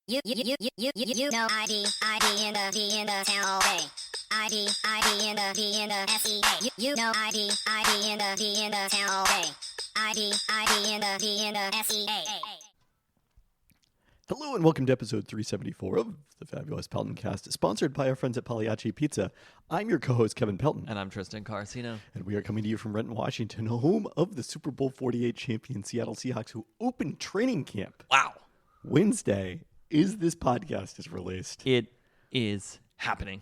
You know ID in the town all day. ID in the SEA. You know ID in the town all day. ID in the SEA. Hello and welcome to episode 374 of the fabulous Peltoncast, sponsored by our friends at Pagliacci Pizza. I'm your co-host, Kevin Pelton. And I'm Tristan Carcino. And we are coming to you from Renton, Washington, home of the Super Bowl 48 champion Seattle Seahawks, who opened training camp. Wow. Wednesday this podcast is released. It is happening.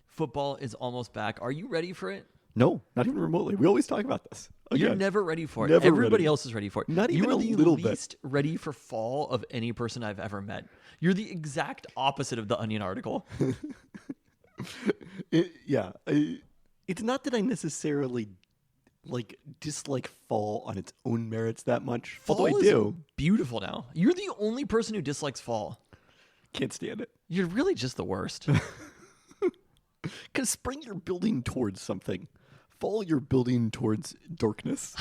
Football is almost back. Are you ready for it? No, not even remotely. We always talk about this. You're never ready for it. Never Everybody ready. else is ready for it. Not even you are a the little bit. least ready for fall of any person I've ever met. You're the exact opposite of the Onion article. It's not that I necessarily dislike fall on its own merits that much. Fall Although I is do. beautiful now. You're the only person who dislikes fall. Can't stand it. You're really just the worst. Because spring, you're building towards something. Fall, you're building towards darkness.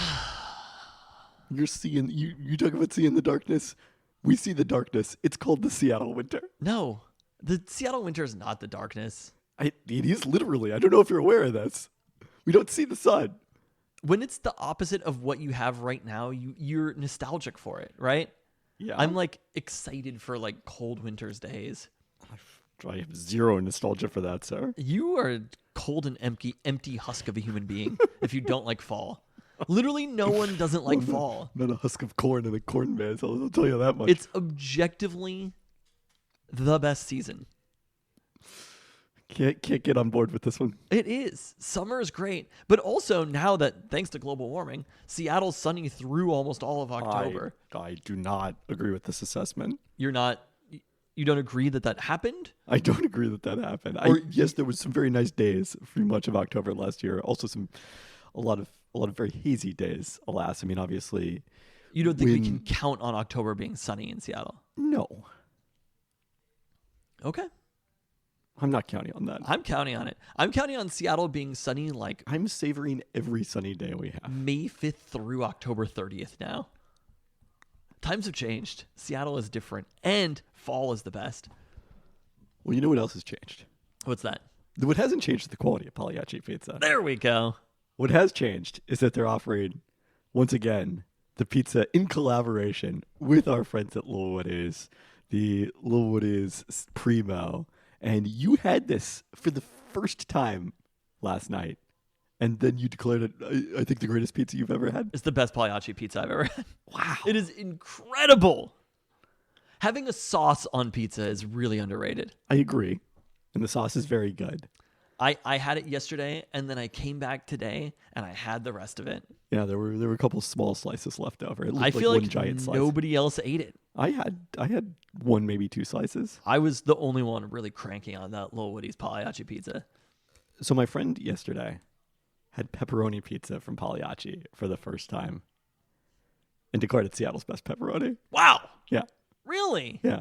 You're seeing, you talk about seeing the darkness. We see the darkness. It's called the Seattle winter. No, the Seattle winter is not the darkness. It is literally. I don't know if you're aware of this. We don't see the sun. When it's the opposite of what you have right now, you're nostalgic for it, right? Yeah. I'm excited for cold winter's days. I have zero nostalgia for that, sir. You are a cold and empty husk of a human being if you don't like fall. Literally no one doesn't like fall. I'm not a husk of corn and a corn man, so I'll tell you that much. It's objectively the best season. Can't get on board with this one. It is. Summer is great. But also now that, thanks to global warming, Seattle's sunny through almost all of October. I do not agree with this assessment. You don't agree that happened? I don't agree that happened. Yes, there was some very nice days for much of October last year. Also a lot of very hazy days, alas. I mean, obviously. You don't think we can count on October being sunny in Seattle? No. Okay. I'm not counting on that. I'm counting on it. I'm counting on Seattle being sunny I'm savoring every sunny day we have. May 5th through October 30th now. Times have changed. Seattle is different. And fall is the best. Well, you know what else has changed? What's that? What hasn't changed is the quality of Pagliacci Pizza. There we go. What has changed is that they're offering, once again, the pizza in collaboration with our friends at Little Woody's, the Little Woody's Primo. And you had this for the first time last night. And then you declared it, I think, the greatest pizza you've ever had. It's the best Pagliacci pizza I've ever had. Wow. It is incredible. Having a sauce on pizza is really underrated. I agree. And the sauce is very good. I had it yesterday, and then I came back today, and I had the rest of it. Yeah, there were a couple small slices left over. It looked I feel one like giant slice. nobody else ate it. I had one, maybe two slices. I was the only one really cranking on that Little Woody's Pagliacci pizza. So my friend yesterday had pepperoni pizza from Pagliacci for the first time and declared it Seattle's best pepperoni. Wow. Yeah. Really? Yeah.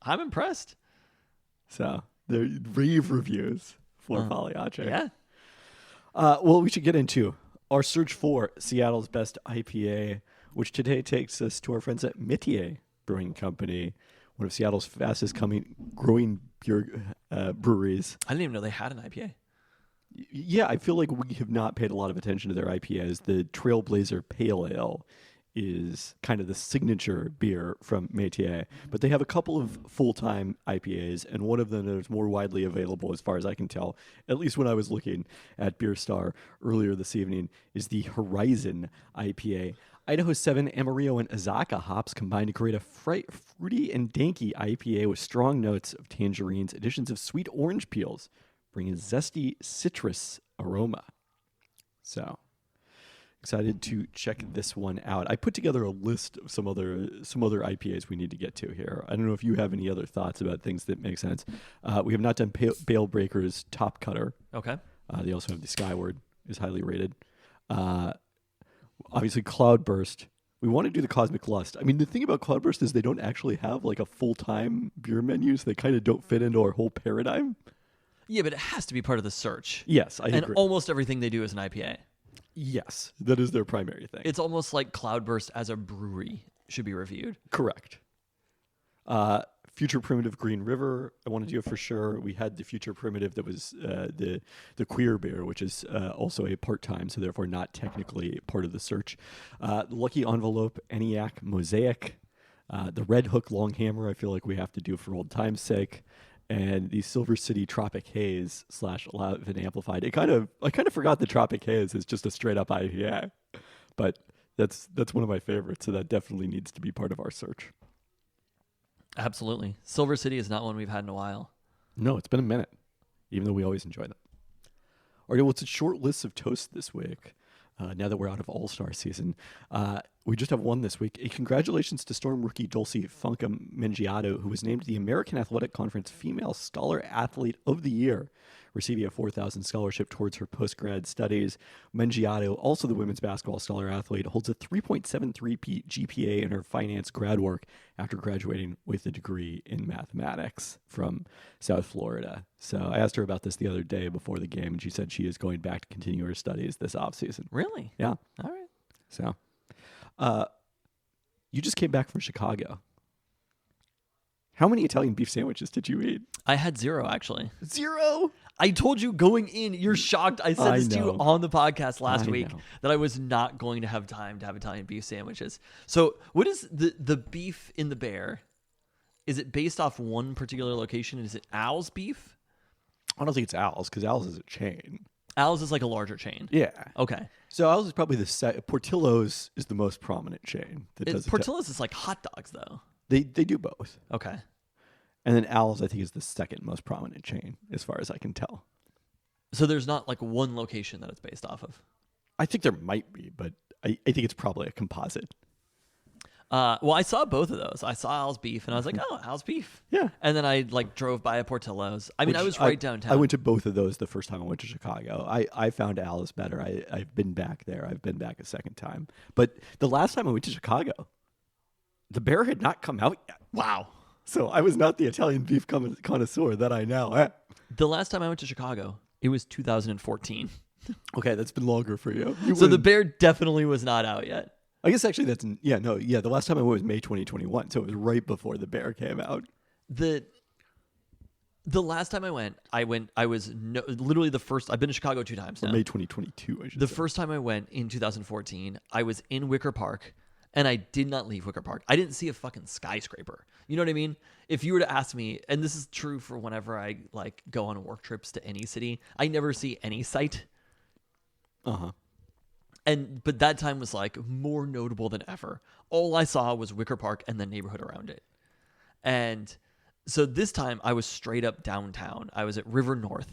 I'm impressed. So they're rave reviews for Pagliacci. Yeah. Well, we should get into our search for Seattle's best IPA, which today takes us to our friends at Métier Brewing Company, one of Seattle's fastest growing beer breweries. I didn't even know they had an IPA. Yeah, I feel like we have not paid a lot of attention to their IPAs. The Trailblazer Pale Ale is kind of the signature beer from Métier, but they have a couple of full-time IPAs, and one of them that is more widely available, as far as I can tell, at least when I was looking at Beer Star earlier this evening, is the Horizon IPA. Idaho 7, Amarillo, and Azaka hops combine to create a fruity and danky IPA with strong notes of tangerines, additions of sweet orange peels, bringing a zesty citrus aroma. So, excited to check this one out. I put together a list of some other IPAs we need to get to here. I don't know if you have any other thoughts about things that make sense. We have not done Bale Breaker's Top Cutter. Okay. They also have the Skyward, is highly rated. Obviously, Cloudburst. We want to do the Cosmic Lust. I mean, the thing about Cloudburst is they don't actually have a full-time beer menu, so they kind of don't fit into our whole paradigm. Yeah, but it has to be part of the search. Yes, I agree. And almost everything they do is an IPA. Yes, that is their primary thing. It's almost like Cloudburst as a brewery should be reviewed. Correct. Future Primitive Green River, I want to do for sure. We had the Future Primitive that was the queer beer, which is also a part-time, so therefore not technically part of the search. Lucky Envelope, ENIAC, Mosaic, the Red Hook Long Hammer, I feel like we have to do for old time's sake. And the Silver City Tropic Haze / Live and Amplified. I kind of forgot the Tropic Haze is just a straight up IPA, but that's one of my favorites. So that definitely needs to be part of our search. Absolutely. Silver City is not one we've had in a while. No, it's been a minute, even though we always enjoy them. All right, well, it's a short list of toasts this week. Now that we're out of All-Star season, we just have one this week. A congratulations to Storm rookie Dulcie Funka-Mengiato, who was named the American Athletic Conference Female Scholar Athlete of the Year, receiving a $4,000 scholarship towards her post-grad studies. Mengiato, also the women's basketball scholar athlete, holds a 3.73 GPA in her finance grad work after graduating with a degree in mathematics from South Florida. So I asked her about this the other day before the game, and she said she is going back to continue her studies this offseason. Really? Yeah. All right. So, you just came back from Chicago. How many Italian beef sandwiches did you eat? I had 0, actually. 0? I told you going in, you're shocked. I said this to you on the podcast last week that I was not going to have time to have Italian beef sandwiches. So what is the beef in the Bear? Is it based off one particular location? Is it Al's beef? I don't think it's Al's, because Al's is a chain. Al's is like a larger chain. Yeah. Okay. So Al's is probably Portillo's is the most prominent chain. Portillo's is like hot dogs, though. They do both. Okay. And then Al's, I think, is the second most prominent chain, as far as I can tell. So there's not like one location that it's based off of? I think there might be, but I think it's probably a composite. Well, I saw both of those. I saw Al's beef, and I was like, oh, Al's beef. Yeah. And then I like drove by a Portillo's. I mean, I was right downtown. I went to both of those the first time I went to Chicago. I found Al's better. I've been back there. I've been back a second time. But the last time I went to Chicago, the Bear had not come out yet. Wow. So I was not the Italian beef connoisseur that I now am. The last time I went to Chicago, it was 2014. Okay, that's been longer for you. So the Bear definitely was not out yet. I guess actually the last time I went was May 2021, so it was right before the Bear came out. The last time I went, literally the first, I've been to Chicago 2 times now. May 2022, I should say. The first time I went in 2014, I was in Wicker Park, and I did not leave Wicker Park. I didn't see a fucking skyscraper. You know what I mean? If you were to ask me, and this is true for whenever I like go on work trips to any city, I never see any site. Uh-huh. But that time was like more notable than ever. All I saw was Wicker Park and the neighborhood around it. And so this time I was straight up downtown. I was at River North.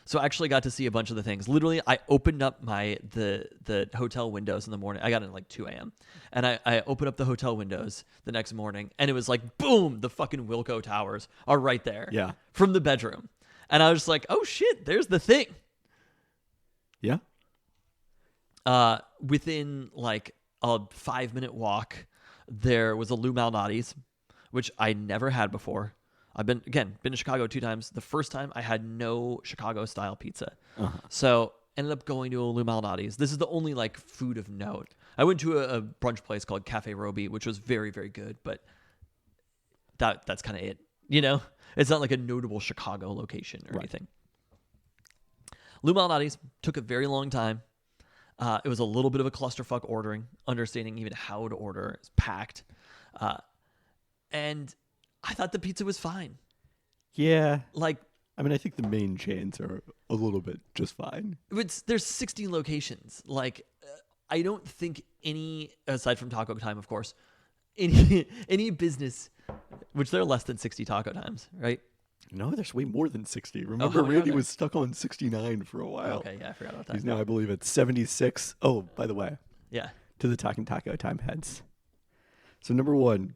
So I actually got to see a bunch of the things. Literally, I opened up the hotel windows in the morning. I got in at like 2 a.m. And I opened up the hotel windows the next morning, and it was like, boom, the fucking Wilco Towers are right there. Yeah. From the bedroom. And I was just like, oh shit, there's the thing. Yeah. Within like a 5-minute walk, there was a Lou Malnati's, which I never had before. I've been to Chicago 2 times. The first time I had no Chicago style pizza. Uh-huh. So ended up going to a Lou Malnati's. This is the only like food of note. I went to a brunch place called Cafe Roby, which was very, very good, but that's kind of it. You know, it's not like a notable Chicago location or anything. Lou Malnati's took a very long time. It was a little bit of a clusterfuck ordering, understanding even how to order. It's packed. And I thought the pizza was fine. Yeah. Like, I mean, I think the main chains are a little bit just fine. There's 60 locations. Like, I don't think any, aside from Taco Time, of course, any business, which there are less than 60 Taco Times, right? No, there's way more than 60. Remember, Randy was stuck on 69 for a while. Okay, yeah, I forgot about that. He's now, I believe, at 76. Oh, by the way. Yeah. To the Talking Taco Time heads. So, number 1,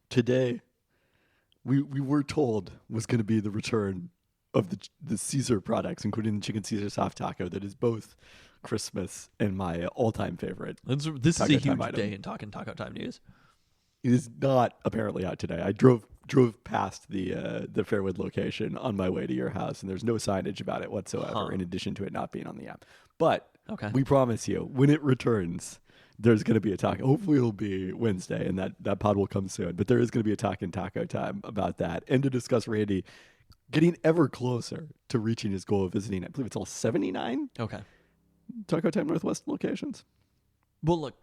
today, we were told was going to be the return of the Caesar products, including the Chicken Caesar Soft Taco that is both Christmas and my all-time favorite. This is a huge day in Talking Taco Time news. It is not apparently out today. I drove past the Fairwood location on my way to your house, and there's no signage about it whatsoever, in addition to it not being on the app. But we promise you, when it returns, there's going to be a talk. Hopefully it'll be Wednesday and that pod will come soon. But there is going to be a talk in Taco Time about that and to discuss Randy getting ever closer to reaching his goal of visiting, I believe it's all 79 Okay. Taco Time Northwest locations. Well, look,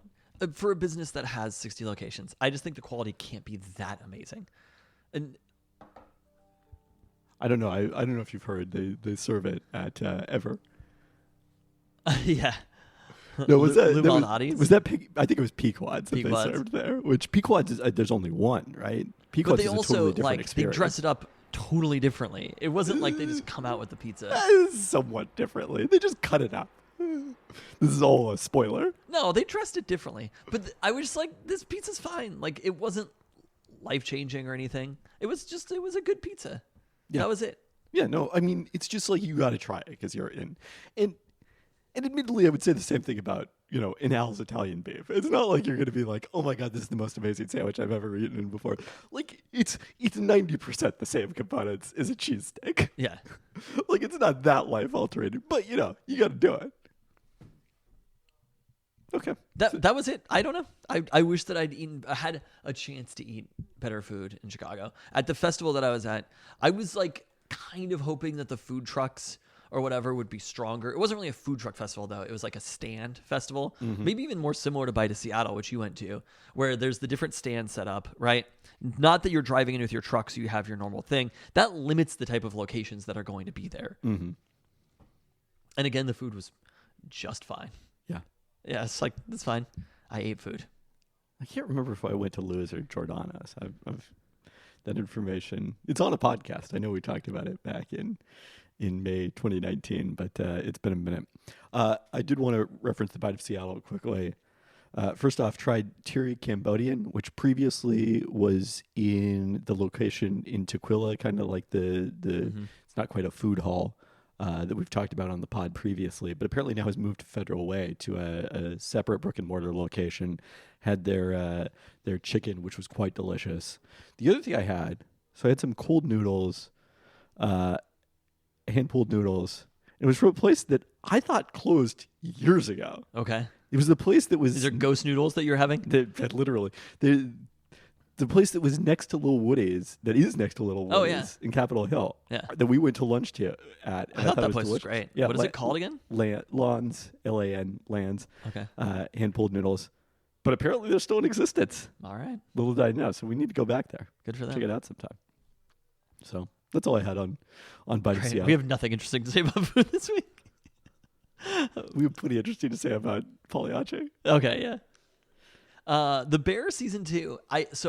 for a business that has 60 locations, I just think the quality can't be that amazing. And I don't know. I don't know if you've heard they serve it at Ever. yeah. No, was that Malnati's? was that I think it was Pequod's that they Pequod's. served there. Which Pequod's is there's only one, right? Pequod's But they is a also totally different like experience. they dress it up totally differently. It wasn't like they just come out with the pizza. Somewhat differently. They just cut it up. This is all a spoiler. No, they dressed it differently. But I was just like, this pizza's fine. Like it wasn't life changing or anything. It was a good pizza. Yeah. That was it. Yeah, no, I mean, it's just like you got to try it because you're in. And admittedly, I would say the same thing about, in Al's Italian beef. It's not like you're going to be like, oh my God, this is the most amazing sandwich I've ever eaten before. Like, it's 90% the same components as a cheesesteak. Yeah. Like, it's not that life altering, but, you got to do it. Okay. That was it. I don't know. I wish that I had a chance to eat better food in Chicago. At the festival that I was at, I was like kind of hoping that the food trucks or whatever would be stronger. It wasn't really a food truck festival though. It was like a stand festival, maybe even more similar to Bite of Seattle, which you went to, where there's the different stands set up, right? Not that you're driving in with your truck so you have your normal thing. That limits the type of locations that are going to be there. Mm-hmm. And again, the food was just fine. Yeah. Yeah, it's like, that's fine. I ate food. I can't remember if I went to Louis or Giordano's. I've that information. It's on a podcast. I know we talked about it back in May 2019, but it's been a minute. I did want to reference the Bite of Seattle quickly. First off, tried Tiri Cambodian, which previously was in the location in Tequila, kind of like the it's not quite a food hall that we've talked about on the pod previously, but apparently now has moved to Federal Way to a separate brick and mortar location. Had their chicken, which was quite delicious. The other thing I had some cold noodles, hand-pulled noodles. It was from a place that I thought closed years ago. Okay. It was the place that was... Is there ghost noodles that you're having? That literally... The place that was next to Little Woody's, that is next to Little Woody's in Capitol Hill, Yeah. that we went to lunch at. I thought that it was place was delicious. great. Yeah, What is it called again? Lawns, L-A-N, Lands. Okay. Hand-pulled noodles. But apparently they're still in existence. All right. Little did I know. So we need to go back there. Good for them. Check it out sometime. So that's all I had on Bite of Great. Seattle. We have nothing interesting to say about food this week. We have plenty interesting to say about Pagliacci. Okay, yeah. The Bear season 2. I was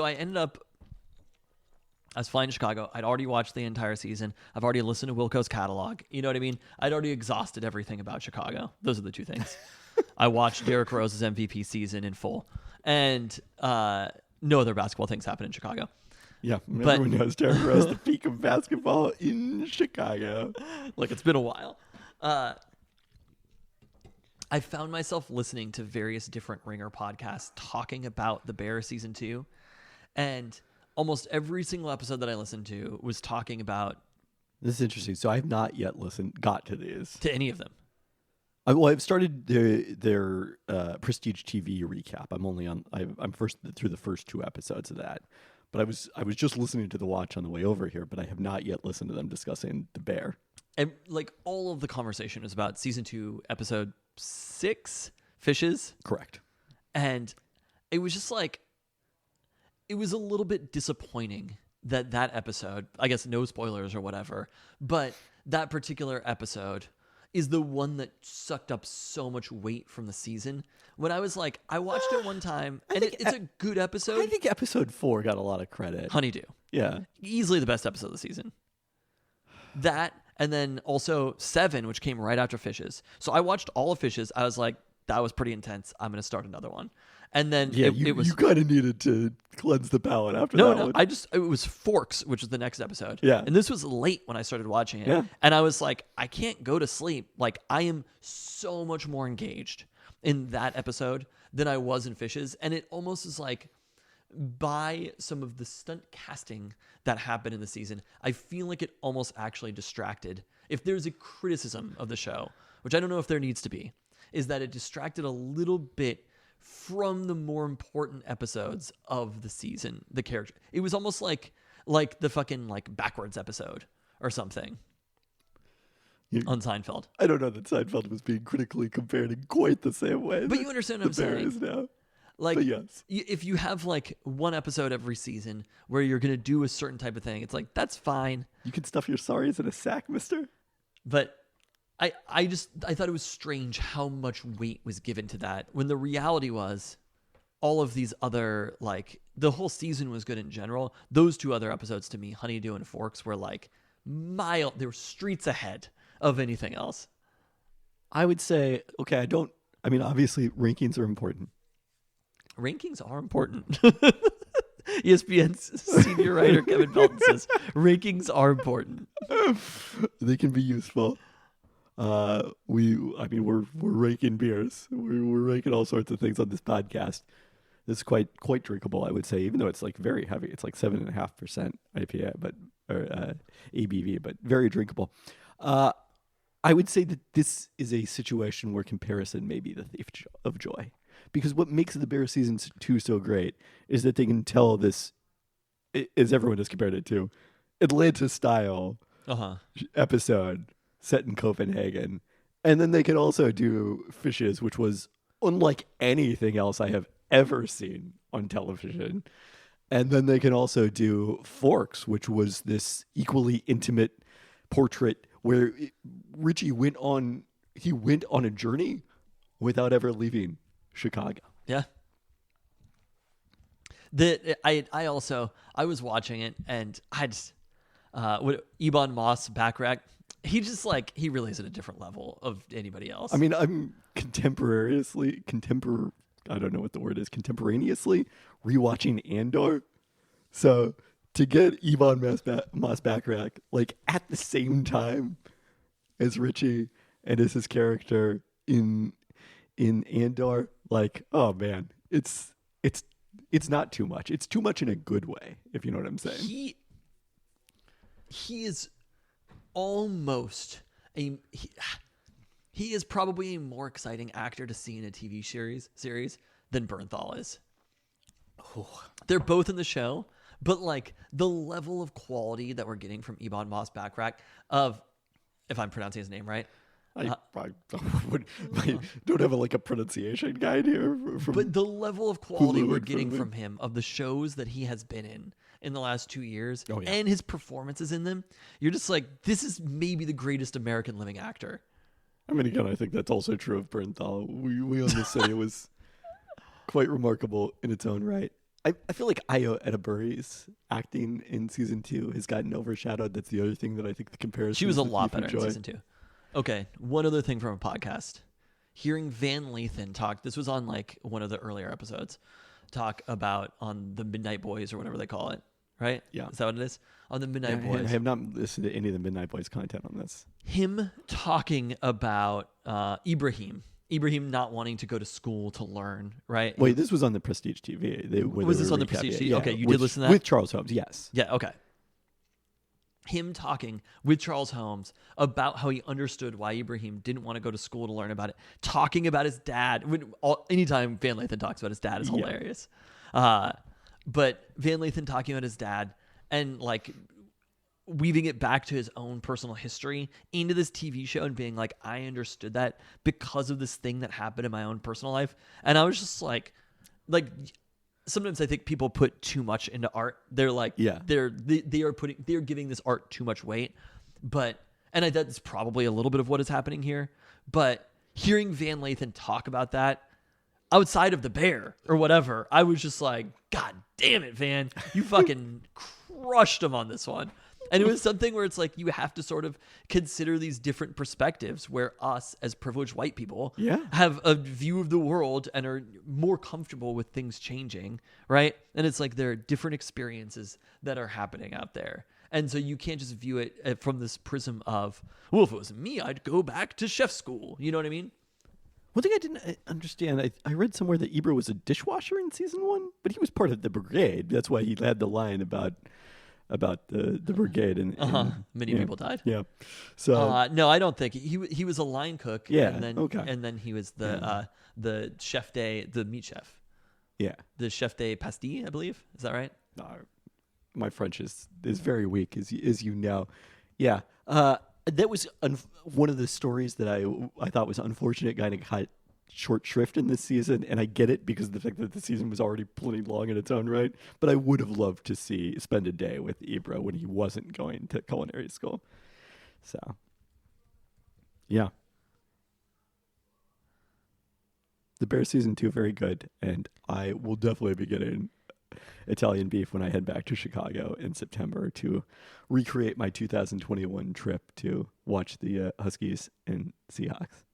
flying to Chicago. I'd already watched the entire season. I've already listened to Wilco's catalog. You know what I mean? I'd already exhausted everything about Chicago. Those are the two things. I watched Derrick Rose's MVP season in full. And no other basketball things happen in Chicago. Yeah, But- everyone knows Derrick Rose, the peak of basketball in Chicago. Look, it's been a while. I found myself listening to various different Ringer podcasts talking about The Bear season 2. And almost every single episode that I listened to was talking about This is interesting. So I have not yet got to these. to any of them. I've started their Prestige TV recap. I'm first through the first 2 episodes of that. But I was just listening to the watch on the way over here, but I have not yet listened to them discussing The Bear. And like all of the conversation was about season 2, episode 6, Fishes. Correct. And it was just like, it was a little bit disappointing that episode, I guess no spoilers or whatever, but that particular episode is the one that sucked up so much weight from the season. When I was like, I watched it one time, and it's a good episode. I think episode 4 got a lot of credit. Honeydew. Yeah. Easily the best episode of the season. That, and then also 7, which came right after Fishes. So I watched all of Fishes. I was like, that was pretty intense. I'm going to start another one. And then it was... You kind of needed to cleanse the palate after No, that no. one. It was Forks, which was the next episode. Yeah. And this was late when I started watching it. Yeah. And I was like, I can't go to sleep. Like, I am so much more engaged in that episode than I was in Fishes. And it almost is like, by some of the stunt casting that happened in the season, I feel like it almost actually distracted. If there's a criticism of the show, which I don't know if there needs to be, is that it distracted a little bit from the more important episodes of the season. The character, it was almost like the fucking like backwards episode or something on Seinfeld. I don't know that Seinfeld was being critically compared in quite the same way. But you understand what I'm The Bear saying? is now. Like, But yes. if you have like one episode every season where you're gonna do a certain type of thing, it's like that's fine. You can stuff your sorries in a sack, mister. But I thought it was strange how much weight was given to that when the reality was all of these other, like, the whole season was good in general. Those two other episodes to me, Honeydew and Forks, were like they were streets ahead of anything else. I would say, okay, obviously rankings are important. Rankings are important. ESPN's senior writer Kevin Pelton says rankings are important. They can be useful. We're ranking beers. We're ranking all sorts of things on this podcast. This is quite drinkable, I would say, even though it's like very heavy. It's like 7.5% IPA, or ABV, but very drinkable. I would say that this is a situation where comparison may be the thief of joy, because what makes the Bear season 2 so great is that they can tell this, as everyone has compared it to, Atlanta style episode set in Copenhagen. And then they can also do Fishes, which was unlike anything else I have ever seen on television. And then they can also do Forks, which was this equally intimate portrait where Richie went on a journey without ever leaving Chicago. Yeah. I was watching it and I just Ebon Moss Backrack, he just like he really is at a different level of anybody else. I mean, I'm contemporaneously rewatching Andor. So to get Ebon Moss Backrack like at the same time as Richie and as his character in Andor, like, oh man, it's not too much. It's too much in a good way, if you know what I'm saying. He is almost he is probably a more exciting actor to see in a TV series than Bernthal is. Oh. They're both in the show, but like the level of quality that we're getting from Ebon Moss Backrack of, if I'm pronouncing his name right. I don't have a pronunciation guide here. But the level of quality we're getting from him, of the shows that he has been in the last 2 years, and his performances in them, you're just like, this is maybe the greatest American living actor. I mean, again, I think that's also true of Bernthal. We on this say it was quite remarkable in its own right. I feel like Io Edinburgh's acting in season 2 has gotten overshadowed. That's the other thing that I think the comparison. She was a lot better in season 2. Okay, one other thing from a podcast. Hearing Van Lathan talk, this was on like one of the earlier episodes, talk about on the Midnight Boys or whatever they call it, right? Yeah. Is that what it is? On the Midnight Boys. I have not listened to any of the Midnight Boys content on this. Him talking about Ibrahim not wanting to go to school to learn, right? Wait, this was on the Prestige TV. Was this on the Prestige TV? Okay, you did listen to that? With Charles Holmes, yes. Yeah, okay. Him talking with Charles Holmes about how he understood why Ibrahim didn't want to go to school to learn about it. Talking about his dad. Anytime Van Lathan talks about his dad is hilarious. But Van Lathan talking about his dad and like weaving it back to his own personal history into this TV show and being like, I understood that because of this thing that happened in my own personal life. And I was just like sometimes I think people put too much into art. They're like, they're giving this art too much weight. And that's probably a little bit of what is happening here. But hearing Van Lathan talk about that outside of the Bear or whatever, I was just like, God damn it, Van, you fucking crushed him on this one. And it was something where it's like you have to sort of consider these different perspectives where us as privileged white people have a view of the world and are more comfortable with things changing, right? And it's like there are different experiences that are happening out there. And so you can't just view it from this prism of, well, if it was me, I'd go back to chef school. You know what I mean? One thing I didn't understand, I read somewhere that Ibra was a dishwasher in season 1, but he was part of the brigade. That's why he had the line about about the brigade and Many people died. Yeah. So No, I don't think he was a line cook. Yeah, And then okay. and then he was the chef the meat chef, yeah. the chef de pastille, I believe. Is that right? My French is very weak, as you know. Yeah. That was one of the stories that I thought was unfortunate, kind of got short shrift in this season, and I get it because of the fact that the season was already plenty long in its own right. But I would have loved to spend a day with Ibra when he wasn't going to culinary school. So, yeah. The Bear season 2, very good, and I will definitely be getting Italian beef when I head back to Chicago in September to recreate my 2021 trip to watch the Huskies and Seahawks.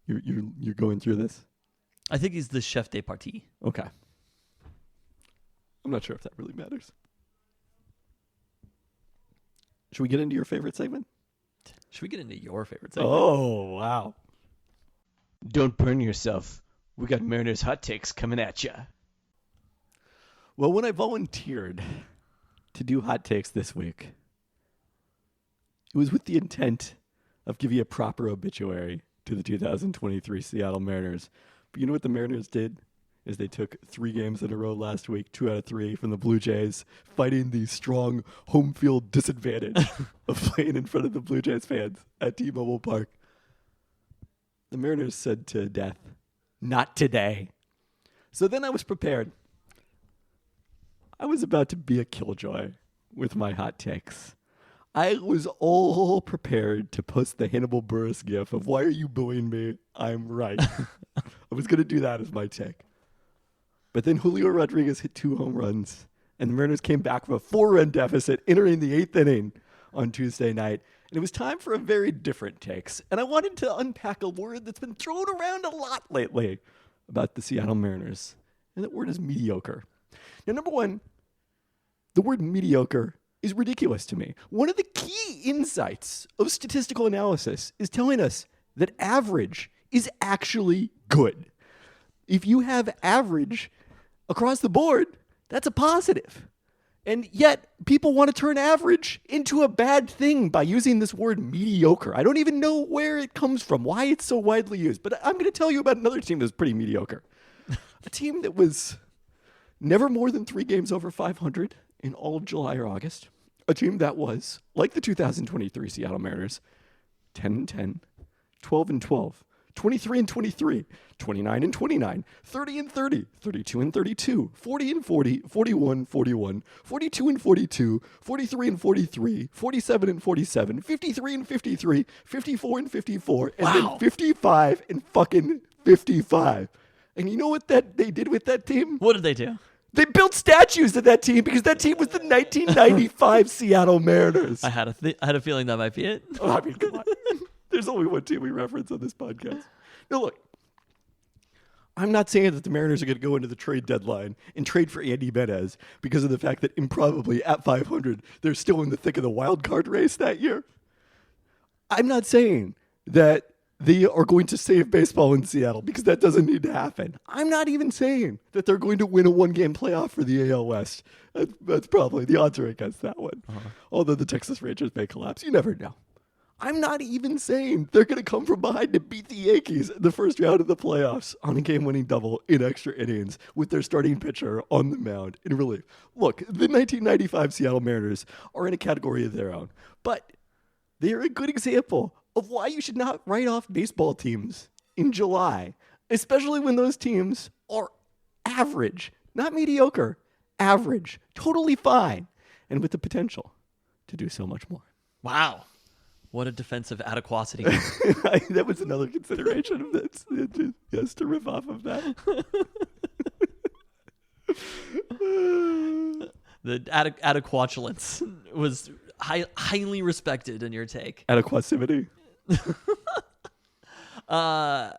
You're going through this? I think he's the chef de partie. Okay. I'm not sure if that really matters. Should we get into your favorite segment? Should we get into your favorite segment? Oh, wow. Don't burn yourself. We got Mariners hot takes coming at ya. Well, when I volunteered to do hot takes this week, it was with the intent of giving a proper obituary to the 2023 Seattle Mariners. But you know what the Mariners did? Is they took 3 games in a row last week, 2 out of 3 from the Blue Jays, fighting the strong home field disadvantage of playing in front of the Blue Jays fans at T-Mobile Park. The Mariners said to death, "Not today." So then I was prepared. I was about to be a killjoy with my hot takes. I was all prepared to post the Hannibal Buress gif of "Why are you booing me? I'm right." I was going to do that as my take. But then Julio Rodriguez hit 2 home runs, and the Mariners came back from a 4-run deficit entering the 8th inning on Tuesday night. And it was time for a very different takes. And I wanted to unpack a word that's been thrown around a lot lately about the Seattle Mariners. And that word is mediocre. Now, number one, the word mediocre is ridiculous to me. One of the key insights of statistical analysis is telling us that average is actually good. If you have average across the board, that's a positive. And yet, people want to turn average into a bad thing by using this word mediocre. I don't even know where it comes from, why it's so widely used. But I'm going to tell you about another team that's pretty mediocre. A team that was never more than 3 games over 500 in all of July or August. A team that was, like the 2023 Seattle Mariners, 10-10, 12-12, 23-23, 29-29, 30-30, 32-32, 40-40, 41-41, 42-42, 43-43, 47-47, 53-53, 54-54, and then 55-55. And you know what they did with that team? What did they do? They built statues of that team because that team was the 1995 Seattle Mariners. I had a feeling that might be it. Oh, I mean, come on. There's only one team we reference on this podcast. Now, look, I'm not saying that the Mariners are going to go into the trade deadline and trade for Andy Menez because of the fact that improbably at 500, they're still in the thick of the wild card race that year. I'm not saying that they are going to save baseball in Seattle because that doesn't need to happen. I'm not even saying that they're going to win a 1-game playoff for the AL West. That's probably the odds are against that one. Although the Texas Rangers may collapse. You never know. I'm not even saying they're going to come from behind to beat the Yankees in the first round of the playoffs on a game-winning double in extra innings with their starting pitcher on the mound in relief. Look, the 1995 Seattle Mariners are in a category of their own, but they are a good example of why you should not write off baseball teams in July, especially when those teams are average, not mediocre, average, totally fine, and with the potential to do so much more. Wow. What a defensive adequacy. That was another consideration of this. Yes, to riff off of that. The adequatulence was highly respected in your take. Adequacity. Yeah,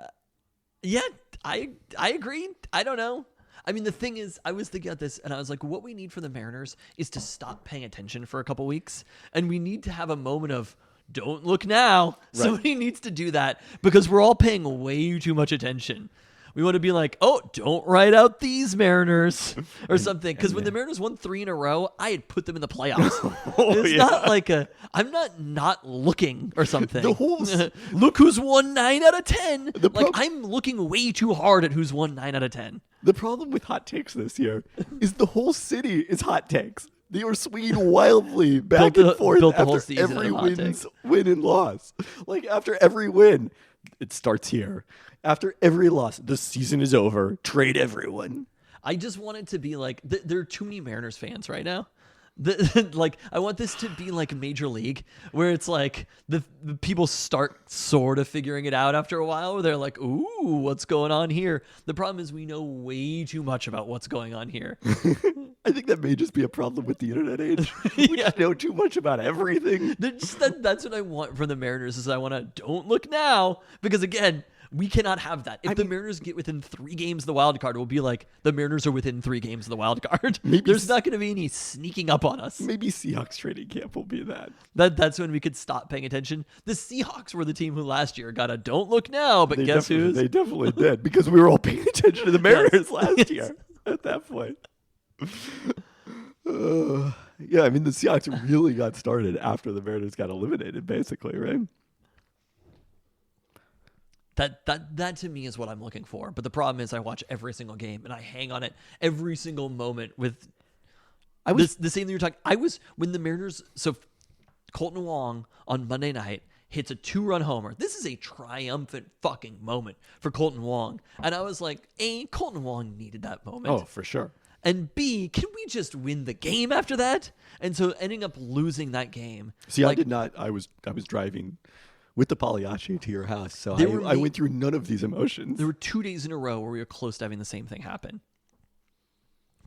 I agree. I don't know. I mean, the thing is, I was thinking about this, and I was like, what we need for the Mariners is to stop paying attention for a couple weeks, and we need to have a moment of, don't look now. Right. Somebody needs to do that because we're all paying way too much attention. We want to be like, oh, don't write out these Mariners or something. Because when the Mariners won 3 in a row, I had put them in the playoffs. It's not like I'm not looking or something. The whole Look who's won 9 out of 10. The I'm looking way too hard at who's won 9 out of 10. The problem with hot takes this year is the whole city is hot takes. They were swinging wildly back and forth after every win and loss. Like after every win, it starts here. After every loss, the season is over. Trade everyone. I just want it to be like there are too many Mariners fans right now. I want this to be like Major League, where it's like the people start sort of figuring it out after a while, where they're like, ooh, what's going on here? The problem is we know way too much about what's going on here. I think that may just be a problem with the internet age. We just know too much about everything. That's what I want from the Mariners is I want to don't look now, because again, we cannot have that. If the Mariners get within 3 games of the wild card, we'll be like, the Mariners are within 3 games of the wild card. There's not going to be any sneaking up on us. Maybe Seahawks training camp will be that. That's when we could stop paying attention. The Seahawks were the team who last year got a don't look now, but guess who's? They definitely did, because we were all paying attention to the Mariners last year at that point. Yeah, I mean, the Seahawks really got started after the Mariners got eliminated, basically, right? That to me is what I'm looking for. But the problem is I watch every single game and I hang on it every single moment with the same thing you're talking. When the Mariners, so Colton Wong on Monday night hits a 2-run homer. This is a triumphant fucking moment for Colton Wong. And I was like, A, Colton Wong needed that moment. Oh, for sure. And B, can we just win the game after that? And so ending up losing that game. See, I did not. I was driving with the Pagliacci to your house, so I went through none of these emotions. There were 2 days in a row where we were close to having the same thing happen.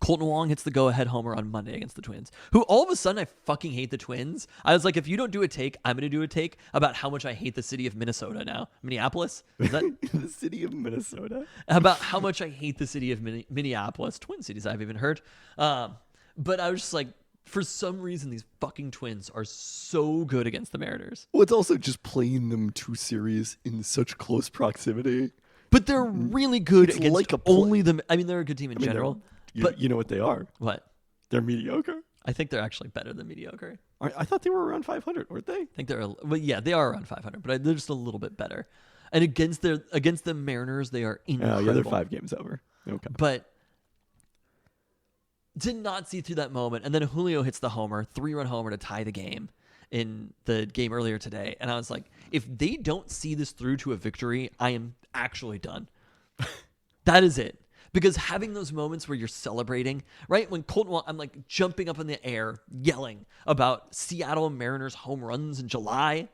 Colton Wong hits the go-ahead homer on Monday against the Twins, who all of a sudden I fucking hate the Twins. I was like, if you don't do a take, I'm going to do a take about how much I hate the city of Minnesota now. Minneapolis? Is that the city of Minnesota? About how much I hate the city of Minneapolis. Twin cities I've even heard. But I was just like, for some reason, these fucking Twins are so good against the Mariners. Well, it's also just playing them 2 series in such close proximity. But they're really good against like only them. I mean, they're a good team in general. But you know what they are? What? They're mediocre. I think they're actually better than mediocre. I thought they were around 500, weren't they? I think they are around 500, but they're just a little bit better. And against the Mariners, they are incredible. Yeah, they're 5 games over. Okay. But did not see through that moment. And then Julio hits the homer, 3-run homer to tie the game in the game earlier today. And I was like, if they don't see this through to a victory, I am actually done. That is it. Because having those moments where you're celebrating, right? When Colton, I'm like jumping up in the air, yelling about Seattle Mariners home runs in July,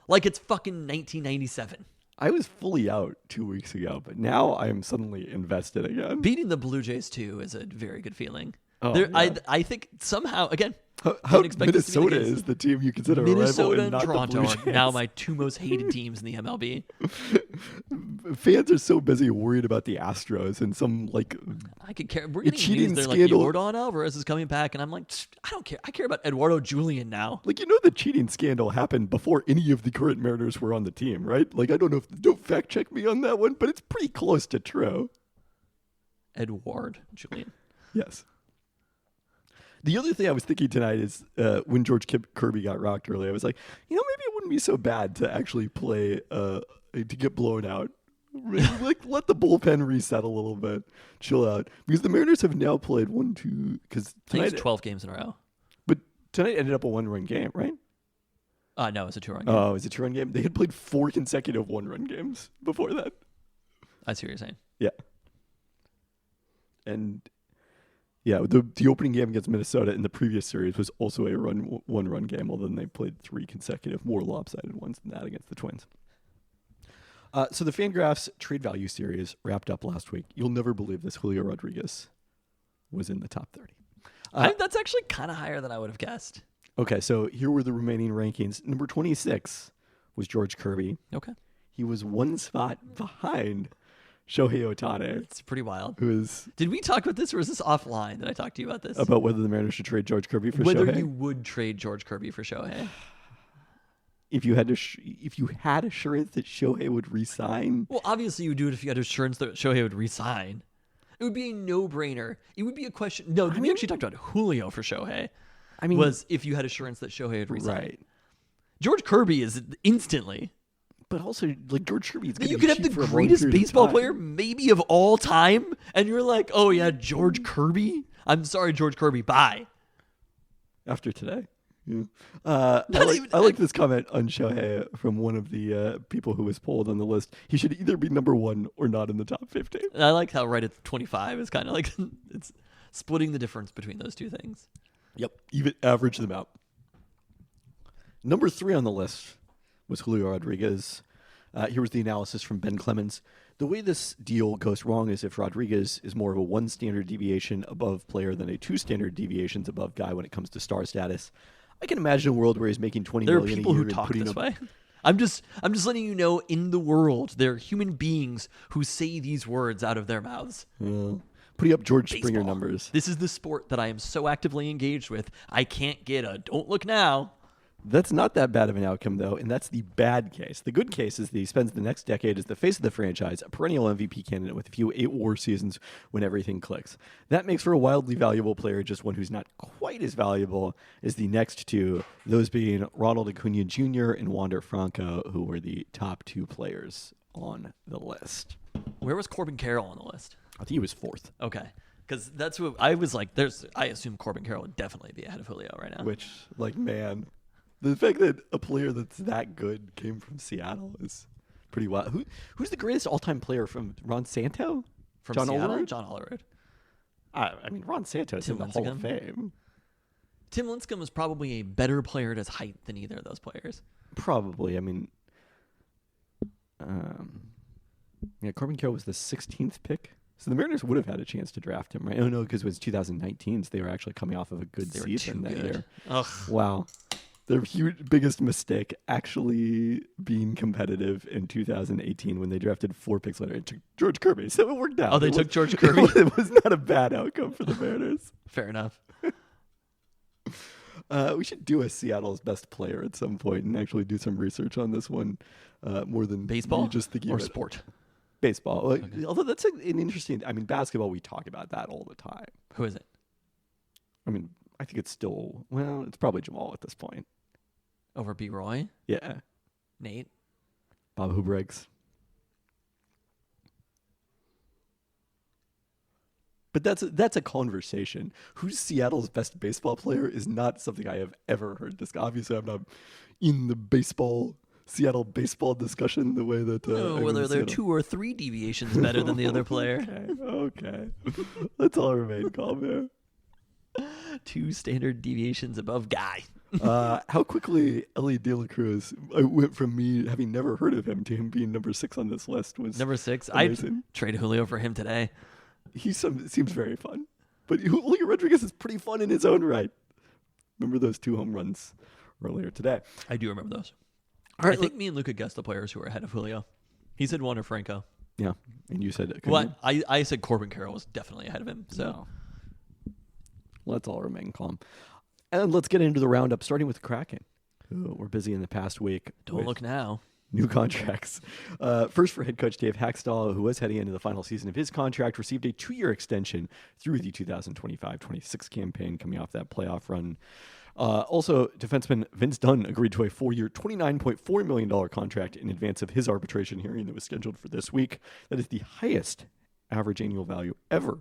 like it's fucking 1997. I was fully out 2 weeks ago, but now I am suddenly invested again. Beating the Blue Jays too is a very good feeling. Oh, yeah. I think somehow, again, how Minnesota is the team you consider Minnesota a rival and not Toronto the Blue Jays. are now my 2 most hated teams in the MLB. Fans are so busy worried about the Astros and some I could care. We're getting cheating news. They're scandal. like, Yordan Alvarez is coming back, and I'm like, I don't care. I care about Eduardo Julian now. The cheating scandal happened before any of the current Mariners were on the team, right? I don't know don't fact check me on that one, but it's pretty close to true. Edward Julian. Yes. The other thing I was thinking tonight is when George Kirby got rocked early, I was like, maybe it wouldn't be so bad to actually play to get blown out. Let the bullpen reset a little bit, chill out. Because the Mariners have now played 1, 2, because I think it's 12 games in a row. But tonight ended up a 1-run game, right? No, it was a 2-run game. Oh, it was a 2-run game? They had played 4 consecutive 1-run games before that. I see what you're saying. Yeah. And yeah, the opening game against Minnesota in the previous series was also a 1-run game, although they played 3 consecutive, more lopsided ones than that against the Twins. So the Fangraphs trade value series wrapped up last week. You'll never believe this. Julio Rodriguez was in the top 30. That's actually kind of higher than I would have guessed. Okay, so here were the remaining rankings. Number 26 was George Kirby. Okay. He was 1 spot behind Shohei Ohtani. It's pretty wild. Did we talk about this, or was this offline? Did I talk to you about this? About whether the Mariners should trade George Kirby for Shohei? Whether you would trade George Kirby for Shohei. if you had assurance that Shohei would resign. Well, obviously you would do it if you had assurance that Shohei would resign. It would be a no-brainer. It would be a question. No, we actually talked about Julio for Shohei. I mean, was if you had assurance that Shohei would resign. right? George Kirby is instantly. But also, like George Kirby, You could have the greatest baseball player maybe of all time, and you're like, oh yeah, George Kirby. I'm sorry, George Kirby. Bye. After today. Yeah. I like this comment on Shohei from one of the people who was polled on the list. He should either be number 1 or not in the top 50. I like how right at 25 is kind of like it's splitting the difference between those two things. Yep. Even average them out. Number 3 on the list was Julio Rodriguez. Here was the analysis from Ben Clemens. The way this deal goes wrong is if Rodriguez is more of a 1 standard deviation above player than a 2 standard deviations above guy when it comes to star status. I can imagine a world where he's making $20 million a year. There are people who talk this way. I'm just letting you know, in the world, there are human beings who say these words out of their mouths. Putting up George Springer numbers. This is the sport that I am so actively engaged with. I can't get a don't look now. That's not that bad of an outcome, though, and that's the bad case. The good case is that he spends the next decade as the face of the franchise, a perennial MVP candidate with a few 8-WAR seasons when everything clicks. That makes for a wildly valuable player, just one who's not quite as valuable as the next two, those being Ronald Acuna Jr. and Wander Franco, who were the top 2 players on the list. Where was Corbin Carroll on the list? I think he was 4th. Okay. Because that's what I was like, I assume Corbin Carroll would definitely be ahead of Julio right now. Which, like, man... The fact that a player that's that good came from Seattle is pretty wild. Who's the greatest all-time player from Ron Santo? From John Seattle? Olerud? John Olerud. I mean, Ron Santo's in the Hall of Fame. Tim Lincecum was probably a better player at his height than either of those players. Probably. I mean, Corbin Carroll was the 16th pick. So the Mariners would have had a chance to draft him, right? Oh, no, because it was 2019, so they were actually coming off of a good season that year. Ugh. Wow. Their biggest mistake actually being competitive in 2018 when they drafted 4 picks later and took George Kirby. So it worked out. Oh, they took George Kirby? It was not a bad outcome for the Mariners. Fair enough. We should do a Seattle's best player at some point and actually do some research on this one more than baseball just thinking or about sport. Baseball. Okay. Although that's an interesting. I mean, basketball. We talk about that all the time. Who is it? I mean, I think it's still. Well, it's probably Jamal at this point. Over B. Roy? Yeah. Nate? Bob Hubriggs. But that's a conversation. Who's Seattle's best baseball player is not something I have ever heard. Obviously, I'm not in the Seattle baseball discussion the way that... whether they're 2 or 3 deviations better than the other player. Okay. Let's all remain calm here. 2 standard deviations above guy. How quickly Ellie De La Cruz went from me having never heard of him to him being number 6 on this list was number 6. Amazing. I'd trade Julio for him today. He seems very fun, but Julio Rodriguez is pretty fun in his own right. Remember those 2 home runs earlier today? I do remember those. All right, I think me and Luca guessed the players who were ahead of Julio. He said Wander Franco. Yeah, and you said What? I said Corbin Carroll was definitely ahead of him. So no. Let's all remain calm. And let's get into the roundup, starting with the Kraken, who were busy in the past week. Don't look now. New contracts. First for head coach Dave Haxtell, who was heading into the final season of his contract, received a 2-year extension through the 2025-26 campaign, coming off that playoff run. Also, defenseman Vince Dunn agreed to a 4-year, $29.4 million contract in advance of his arbitration hearing that was scheduled for this week. That is the highest average annual value ever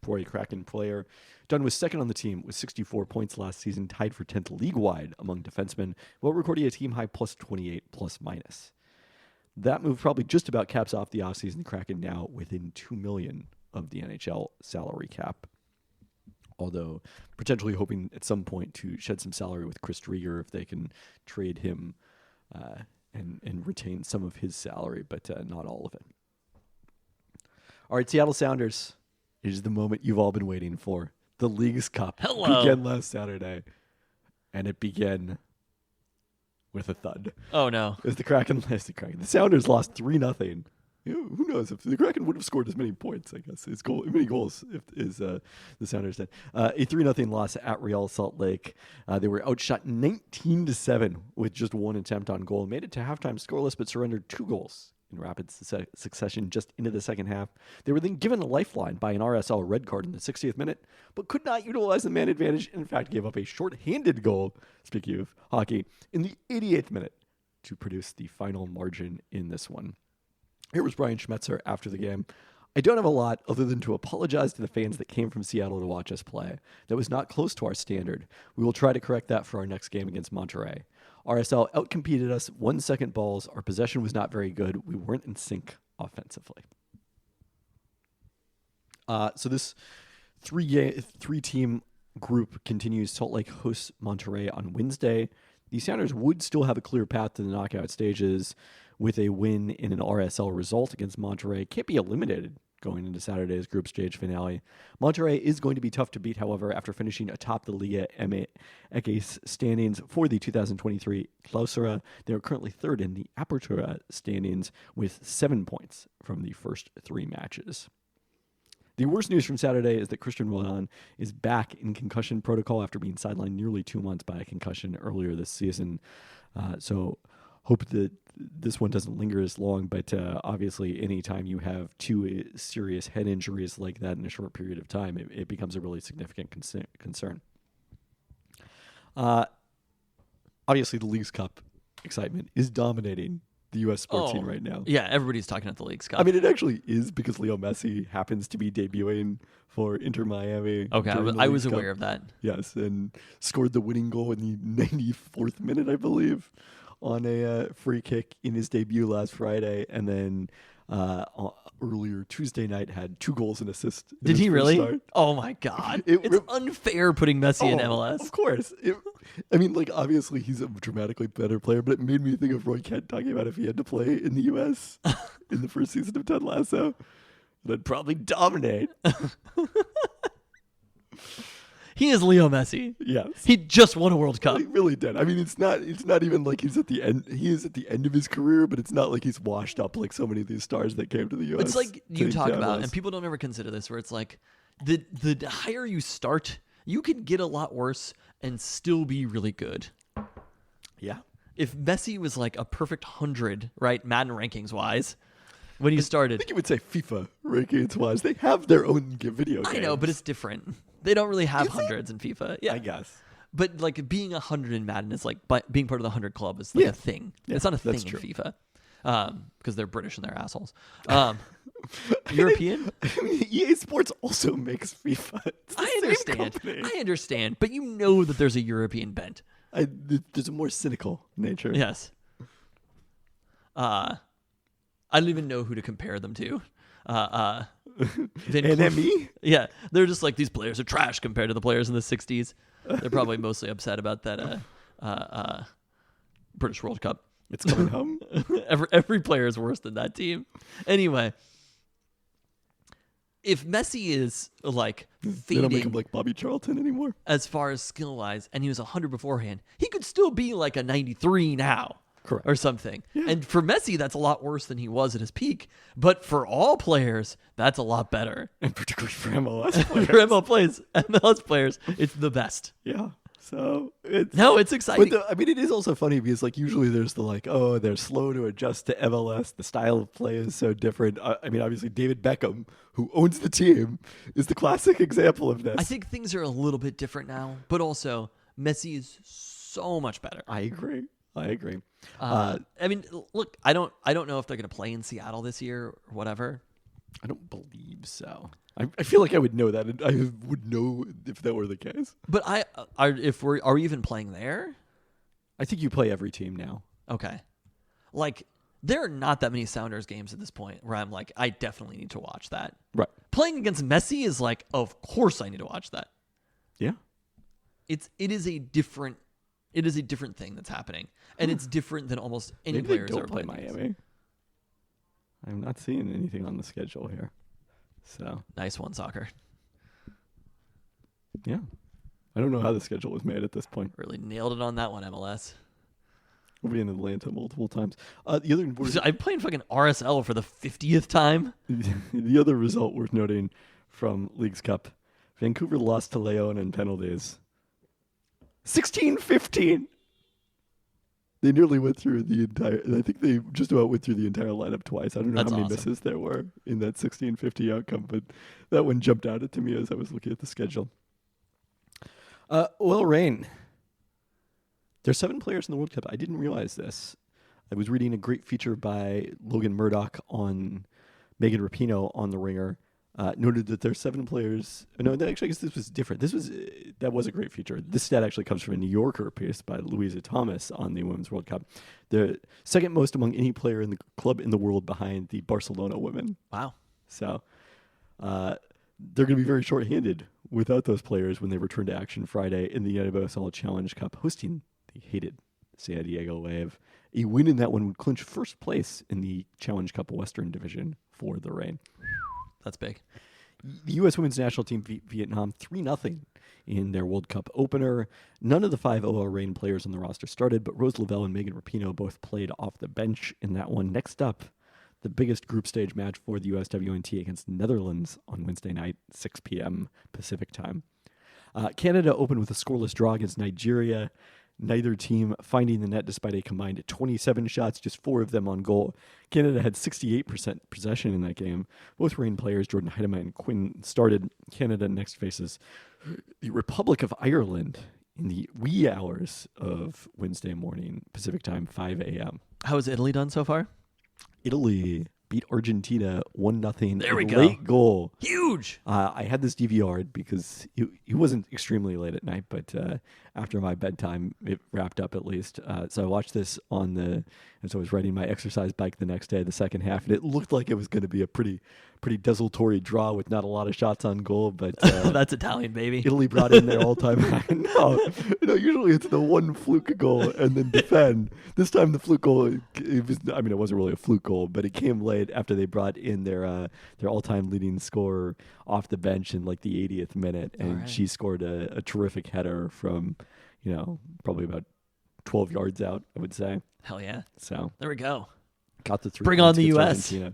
for a Kraken player. Dunn was second on the team with 64 points last season, tied for 10th league-wide among defensemen, while recording a team-high plus 28 plus-minus. That move probably just about caps off the offseason. The Kraken now within $2 million of the NHL salary cap. Although potentially hoping at some point to shed some salary with Chris Drieger if they can trade him and retain some of his salary, but not all of it. All right, Seattle Sounders. It is the moment you've all been waiting for. The League's Cup began last Saturday, and it began with a thud. Oh, no. It was the Kraken. The Sounders lost 3-0 Who knows if the Kraken would have scored as many points? I guess as many goals as the Sounders did. A 3-0 loss at Real Salt Lake. They were outshot 19-7 with just one attempt on goal. Made it to halftime scoreless, but surrendered 2 goals in rapid succession just into the second half. They were then given a lifeline by an RSL red card in the 60th minute, but could not utilize the man advantage. In fact, gave up a shorthanded goal. Speaking of hockey, in the 88th minute to produce the final margin in this one. Here was Brian Schmetzer after the game. I don't have a lot other than to apologize to the fans that came from Seattle to watch us play. That was not close to our standard. We will try to correct that for our next game against Monterrey. RSL outcompeted us 1-second balls. Our possession was not very good. We weren't in sync offensively. So this three-team group continues. Salt Lake hosts Monterrey on Wednesday. The Sounders would still have a clear path to the knockout stages with a win in an RSL result against Monterrey. Can't be eliminated going into Saturday's group stage finale. Monterrey is going to be tough to beat, however, after finishing atop the Liga MX standings for the 2023 Clausura. They are currently third in the Apertura standings with 7 points from the first 3 matches. The worst news from Saturday is that Christian Roldan is back in concussion protocol after being sidelined nearly 2 months by a concussion earlier this season. So hope that this one doesn't linger as long, but obviously anytime you have 2 serious head injuries like that in a short period of time, it becomes a really significant concern. Obviously the Leagues Cup excitement is dominating the U.S. sports scene right now. Yeah, everybody's talking about the Leagues Cup. I mean, it actually is because Leo Messi happens to be debuting for Inter Miami. Okay, I was aware of that. Yes, and scored the winning goal in the 94th minute, I believe, on a free kick in his debut last Friday, and then earlier Tuesday night had 2 goals and assists. Did he really? Oh my God! It's unfair putting Messi in MLS. Of course. I mean, like, obviously he's a dramatically better player, but it made me think of Roy Kent talking about if he had to play in the U.S. in the first season of Ted Lasso, that'd probably dominate. He is Leo Messi. Yes. He just won a World Cup. He really did. I mean, it's not even like he's at the end. He is at the end of his career, but it's not like he's washed up like so many of these stars that came to the U.S. It's like you talk about, and people don't ever consider this, where it's like the higher you start, you can get a lot worse and still be really good. Yeah. If Messi was like a perfect 100, right, Madden rankings wise, when you started, I think you would say FIFA rankings wise. They have their own video games. I know, but it's different. They don't really have hundreds in FIFA. Yeah, I guess. But like being 100 in Madden is like being part of the 100 club is like a thing. Yeah, it's not a thing in FIFA because they're British and they're assholes. European? I mean, EA Sports also makes FIFA. I understand, but you know that there's a European bent. There's a more cynical nature. Yes. I don't even know who to compare them to. NME? Yeah, they're just like, these players are trash compared to the players in the 60s. They're probably mostly upset about that British World Cup. It's coming home. Every player is worse than that team. Anyway, if Messi is like fading, they don't make him like Bobby Charlton anymore. As far as skill wise, and he was 100 beforehand, he could still be like a 93 now. Correct. Or something. Yeah. And for Messi, that's a lot worse than he was at his peak. But for all players, that's a lot better. And particularly for MLS players. For MLS players, it's the best. Yeah. So it's exciting. But I mean, it is also funny because like usually there's the like, oh, they're slow to adjust to MLS. The style of play is so different. I mean, obviously David Beckham, who owns the team, is the classic example of this. I think things are a little bit different now, but also Messi is so much better. I agree. I mean, look, I don't know if they're going to play in Seattle this year or whatever. I don't believe so. I feel like I would know that. And I would know if that were the case. But are we even playing there? I think you play every team now. Okay. Like, there are not that many Sounders games at this point where I'm like, I definitely need to watch that. Right. Playing against Messi is like, of course I need to watch that. Yeah. It is a different thing that's happening, and it's different than almost any Maybe players they ever don't play played. Miami. I'm not seeing anything on the schedule here. So nice one, soccer. Yeah, I don't know how the schedule was made at this point. Really nailed it on that one, MLS. We'll be in Atlanta multiple times. The other I'm playing fucking RSL for the 50th time. the other result worth noting from Leagues Cup, Vancouver lost to Leon in penalties. 16-15. They nearly went through the entire. I think they just about went through the entire lineup twice. I don't know That's how many awesome. misses there were in that 16-50 outcome, but that one jumped out at me as I was looking at the schedule. Well, Rain. There's 7 players in the World Cup. I didn't realize this. I was reading a great feature by Logan Murdoch on Megan Rapinoe on The Ringer. Noted that there's 7 players. No, actually, I guess this was different. That was a great feature. This stat actually comes from a New Yorker piece by Louisa Thomas on the Women's World Cup. The second most among any player in the club in the world behind the Barcelona women. Wow. So they're going to be very short-handed without those players when they return to action Friday in the NWSL Challenge Cup, hosting the hated San Diego Wave. A win in that one would clinch first place in the Challenge Cup Western Division for the Reign. That's big. The U.S. women's national team beat Vietnam 3-0 in their World Cup opener. None of the 5 OL Reign players on the roster started, but Rose Lavelle and Megan Rapinoe both played off the bench in that one. Next up, the biggest group stage match for the USWNT against Netherlands on Wednesday night, 6 p.m. Pacific time. Canada opened with a scoreless draw against Nigeria. Neither team finding the net despite a combined 27 shots, just 4 of them on goal. Canada had 68% possession in that game. Both Reign players, Jordan Heidema and Quinn, started. Canada next faces the Republic of Ireland in the wee hours of Wednesday morning, Pacific time, 5 a.m. How has Italy done so far? Italy beat Argentina 1-0. There we go. Late goal. Huge. I had this DVR'd because he wasn't extremely late at night, but after my bedtime, it wrapped up at least. So I watched this and so I was riding my exercise bike the next day, the second half, and it looked like it was going to be a pretty desultory draw with not a lot of shots on goal, but That's Italian, baby. Italy brought in their all-time high. No, usually it's the one fluke goal and then defend. This time the fluke goal, it wasn't really a fluke goal, but it came late after they brought in their all-time leading scorer off the bench in like the 80th minute, and right. she scored a terrific header from, probably about 12 yards out, I would say. Hell yeah. So There we go. got the 3 Bring points on the against US. Argentina.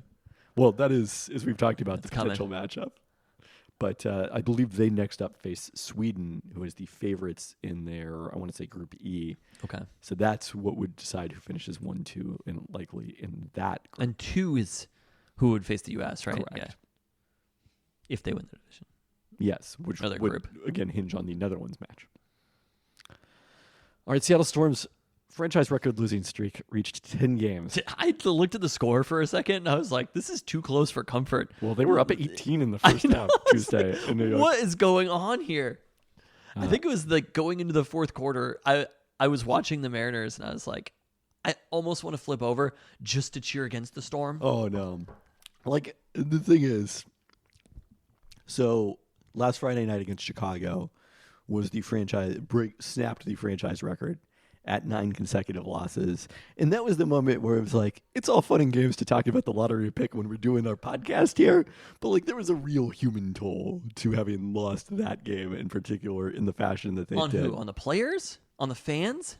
Well, that is, as we've talked about, It's the potential matchup. But I believe they next up face Sweden, who is the favorites in their, I want to say, Group E. Okay. So that's what would decide who finishes 1-2 and likely in that group. And 2 is who would face the U.S., right? Correct. Yeah. If they win the division. Yes, which Other would, group. again, hinge on the Netherlands match. All right, Seattle Storm's franchise record losing streak reached 10 games. I looked at the score for a second, and I was like, this is too close for comfort. Well, they were up at 18 in the first half Tuesday in New York. What is going on here? I think it was like going into the fourth quarter. I was watching the Mariners, and I was like, I almost want to flip over just to cheer against the Storm. Oh, no. Like, the thing is, so last Friday night against Chicago was the snapped the franchise record at 9 consecutive losses. And that was the moment where it was like, it's all fun and games to talk about the lottery pick when we're doing our podcast here. But like, there was a real human toll to having lost that game in particular in the fashion that they On did. who? On the players? On the fans?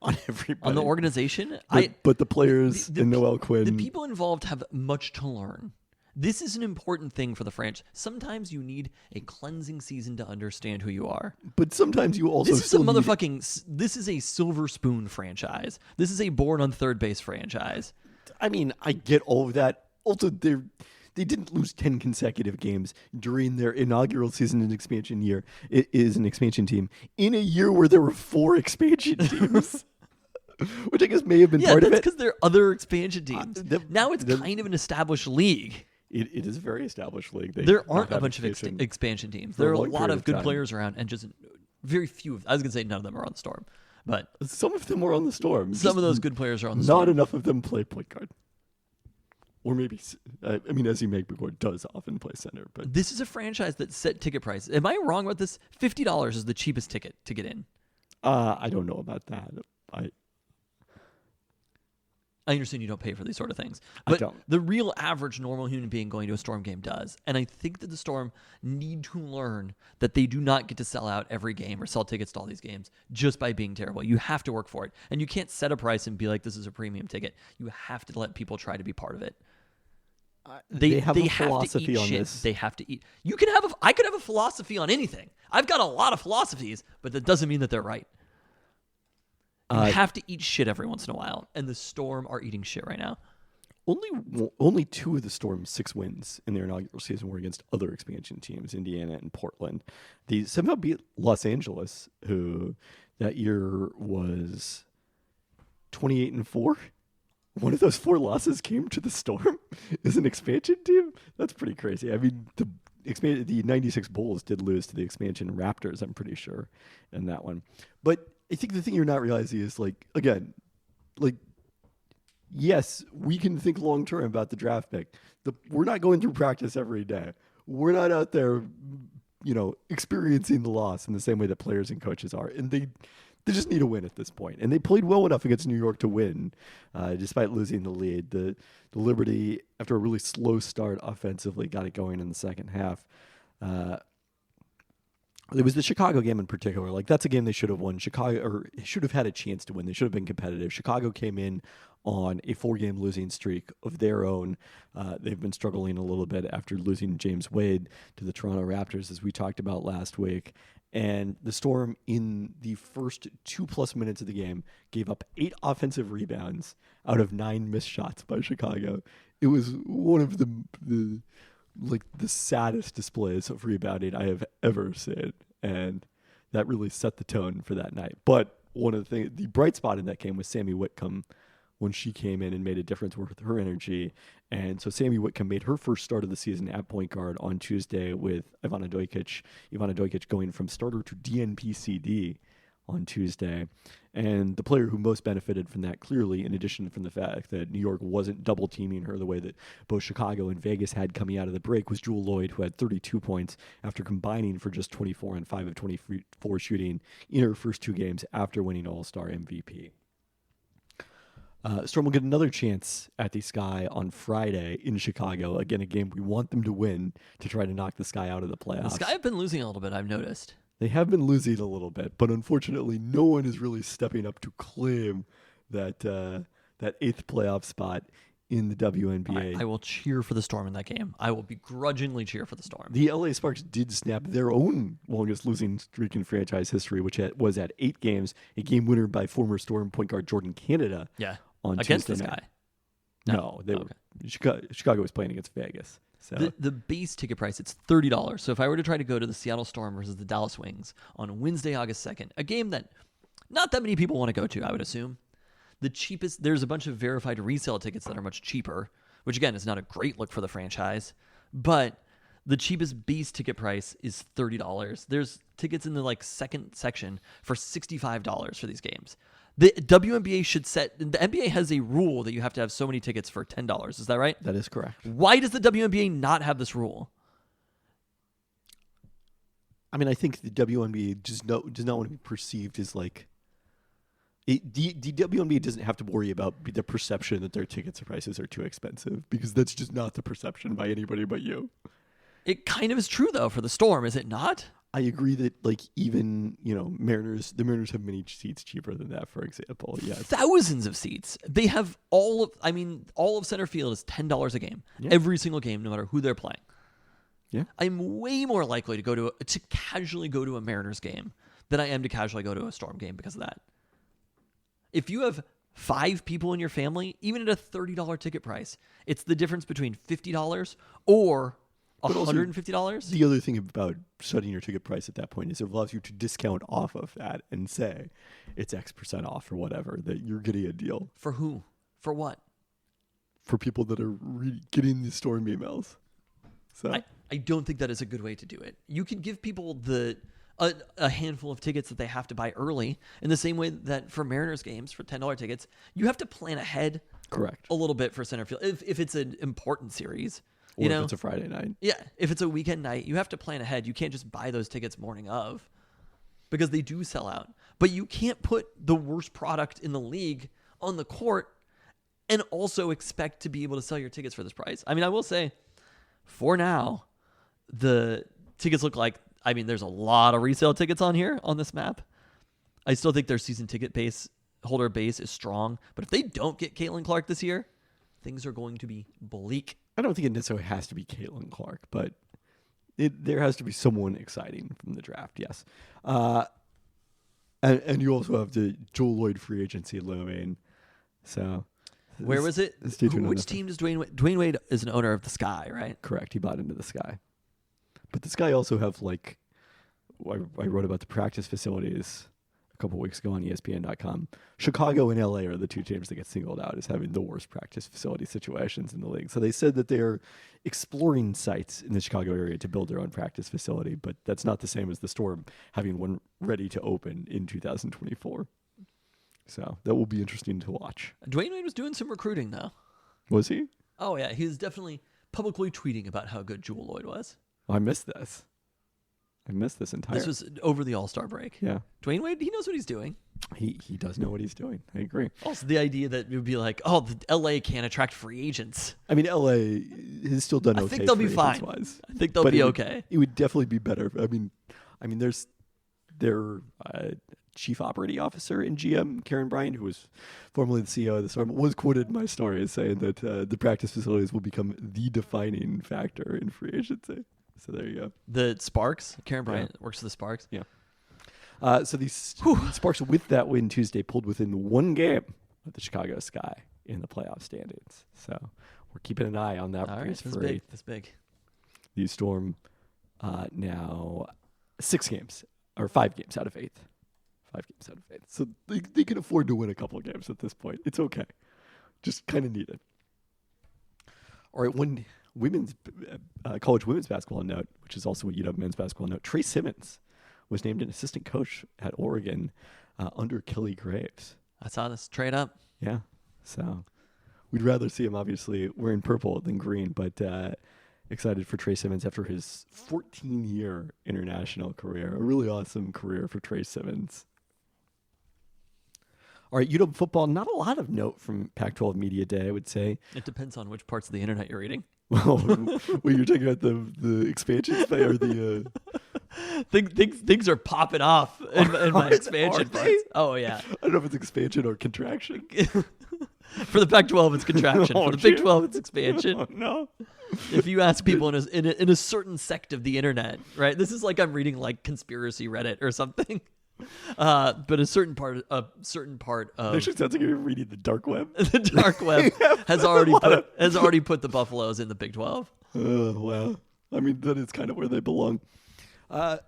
On everybody. On the organization? But the players and Noel Quinn. The people involved have much to learn. This is an important thing for the franchise. Sometimes you need a cleansing season to understand who you are. But sometimes you also This is a still need- motherfucking. This is a silver spoon franchise. This is a born on third base franchise. I mean, I get all of that. Also, they didn't lose 10 consecutive games during their inaugural season in expansion year. It is an expansion team in a year where there were 4 expansion teams, which I guess may have been part of that's it. because there are other expansion teams. Now it's the- kind of an established league. It is a very established league. They There not aren't a have bunch of expansion. expansion teams. for a There are a long lot period of of good time. players around, and just very few. I was gonna say none of them are on the Storm, but Some of them are on the Storm. some of those good players are on the Not Storm. enough of them play point guard. Or maybe, Ezzy McBecord does often play center, but This is a franchise that set ticket prices. Am I wrong about this? $50 is the cheapest ticket to get in. I don't know about that. I understand you don't pay for these sort of things, but don't. the real average normal human being going to a Storm game does. And I think that the Storm need to learn that they do not get to sell out every game or sell tickets to all these games just by being terrible. You have to work for it. And you can't set a price and be like, this is a premium ticket. You have to let people try to be part of it. They have a have philosophy to eat on shit. this. They have to eat. I could have a philosophy on anything. I've got a lot of philosophies, but that doesn't mean that they're right. You have to eat shit every once in a while, and the Storm are eating shit right now. Only 2 of the Storm's 6 wins in their inaugural season were against other expansion teams, Indiana and Portland. They somehow beat Los Angeles, who that year was 28-4. One of those 4 losses came to the Storm as an expansion team. That's pretty crazy. I mean, the 96 Bulls did lose to the expansion Raptors, I'm pretty sure, in that one. But I think the thing you're not realizing is, yes, we can think long term about the draft pick. We're not going through practice every day. We're not out there, experiencing the loss in the same way that players and coaches are. And they just need a win at this point. And they played well enough against New York to win, despite losing the lead. The Liberty, after a really slow start offensively, got it going in the second half. It was the Chicago game in particular. That's a game they should have won. Chicago should have had a chance to win. They should have been competitive. Chicago came in on a 4-game losing streak of their own. They've been struggling a little bit after losing James Wade to the Toronto Raptors, as we talked about last week. And the Storm, in the first 2+ minutes of the game, gave up 8 offensive rebounds out of 9 missed shots by Chicago. It was one of the saddest displays of rebounding I have ever seen, and that really set the tone for that night. But one of the bright spot in that game was Sammy Whitcomb, when she came in and made a difference with her energy. And so Sammy Whitcomb made her first start of the season at point guard on Tuesday, with Ivana Dojkic going from starter to DNP-CD on Tuesday. And the player who most benefited from that, clearly, in addition from the fact that New York wasn't double teaming her the way that both Chicago and Vegas had coming out of the break, was Jewel Lloyd, who had 32 points after combining for just 24 and 5 of 24 shooting in her first 2 games after winning All-Star MVP. Storm will get another chance at the Sky on Friday in Chicago. Again, a game we want them to win to try to knock the Sky out of the playoffs. The Sky have been losing a little bit, I've noticed. They have been losing a little bit, but unfortunately, no one is really stepping up to claim that 8th playoff spot in the WNBA. I will cheer for the Storm in that game. I will begrudgingly cheer for the Storm. The LA Sparks did snap their own longest losing streak in franchise history, which was at 8 games, a game winner by former Storm point guard Jordan Canada. Yeah. On against Tuesday the Sky. night. No, they were. Chicago was playing against Vegas. So the base ticket price, it's $30. So if I were to try to go to the Seattle Storm versus the Dallas Wings on Wednesday, August 2nd, a game that not that many people want to go to, I would assume. The cheapest, there's a bunch of verified resale tickets that are much cheaper, which again is not a great look for the franchise, but the cheapest base ticket price is $30. There's tickets in the second section for $65 for these games. The WNBA should set, the NBA has a rule that you have to have so many tickets for $10. Is that right? that is correct. Why does the WNBA not have this rule? I mean, I think the WNBA does not want to be perceived as the WNBA doesn't have to worry about the perception that their tickets prices are too expensive, because that's just not the perception by anybody but you. It kind of is true, though, for the Storm, is it not? I agree that even Mariners, the Mariners have many seats cheaper than that, for example. Yes. Thousands of seats. They have all of center field is $10 a game. Yeah. Every single game, no matter who they're playing. Yeah. I'm way more likely to casually go to a Mariners game than I am to casually go to a Storm game because of that. If you have 5 people in your family, even at a $30 ticket price, it's the difference between $50 or $150? The other thing about setting your ticket price at that point is it allows you to discount off of that and say it's X% off or whatever, that you're getting a deal. For who? For what? For people that are getting the Storm emails. So I don't think that is a good way to do it. You can give people a handful of tickets that they have to buy early, in the same way that for Mariners games, for $10 tickets, you have to plan ahead. Correct. A little bit for center field if it's an important series. Or if it's a Friday night. Yeah, if it's a weekend night, you have to plan ahead. You can't just buy those tickets morning of, because they do sell out. But you can't put the worst product in the league on the court and also expect to be able to sell your tickets for this price. I mean, I will say, for now, the tickets look like, I mean, there's a lot of resale tickets on here on this map. I still think their season ticket holder base is strong, but if they don't get Caitlin Clark this year, things are going to be bleak. I don't think it necessarily has to be Caitlin Clark, but there has to be someone exciting from the draft, yes. And you also have the Joel Lloyd free agency looming. So, where was it? Which team does Dwayne Wade? Dwayne Wade is an owner of the Sky, right? Correct. He bought into the Sky. But the Sky also have, like, I wrote about the practice facilities a couple weeks ago on ESPN.com. Chicago and LA are the two teams that get singled out as having the worst practice facility situations in the league. So they said that they're exploring sites in the Chicago area to build their own practice facility, but that's not the same as the Storm having one ready to open in 2024. So that will be interesting to watch. Dwayne Wade was doing some recruiting, though. Was he? Oh, yeah. He was definitely publicly tweeting about how good Jewel Lloyd was. Oh, I missed this. Entirely. This was over the All-Star break. Yeah. Dwayne Wade, he knows what he's doing. He does know what he's doing. I agree. Also, the idea that it would be like, oh, the LA can't attract free agents. I mean, LA has still done okay. I think they'll be fine. I think they'll be okay. It would definitely be better. I mean, there's their chief operating officer and GM, Karen Bryant, who was formerly the CEO of the Storm, was quoted in my story as saying that the practice facilities will become the defining factor in free agency. So there you go. The Sparks, Karen Bryant works for the Sparks. Yeah. So these Sparks, with that win Tuesday, pulled within one game of the Chicago Sky in the playoff standings. So we're keeping an eye on that. All right, that's big. The Storm now 5 games out of 8th. 5 games out of 8th. So they can afford to win a couple of games at this point. It's okay. Just kind of need it. All right, one women's college women's basketball note, which is also a UW men's basketball note. Trey Simmons was named an assistant coach at Oregon under Kelly Graves. I saw this trade up. Yeah. So we'd rather see him obviously wearing purple than green, but excited for Trey Simmons after his 14-year international career. A really awesome career for Trey Simmons. All right, UW football, not a lot of note from Pac-12 Media Day, I would say. It depends on which parts of the internet you're reading. Well, you're talking about the expansion play or the... Things are popping off in my expansion parts. Oh, yeah. I don't know if it's expansion or contraction. For the Pac-12, it's contraction. For the Big 12, it's expansion. Oh, no. If you ask people in a certain sect of the internet, right? This is like I'm reading like conspiracy Reddit or something. But a certain part of It actually sounds like you're reading the dark web. The dark web has already put the Buffaloes in the Big 12. Oh, wow. I mean, that is kind of where they belong. On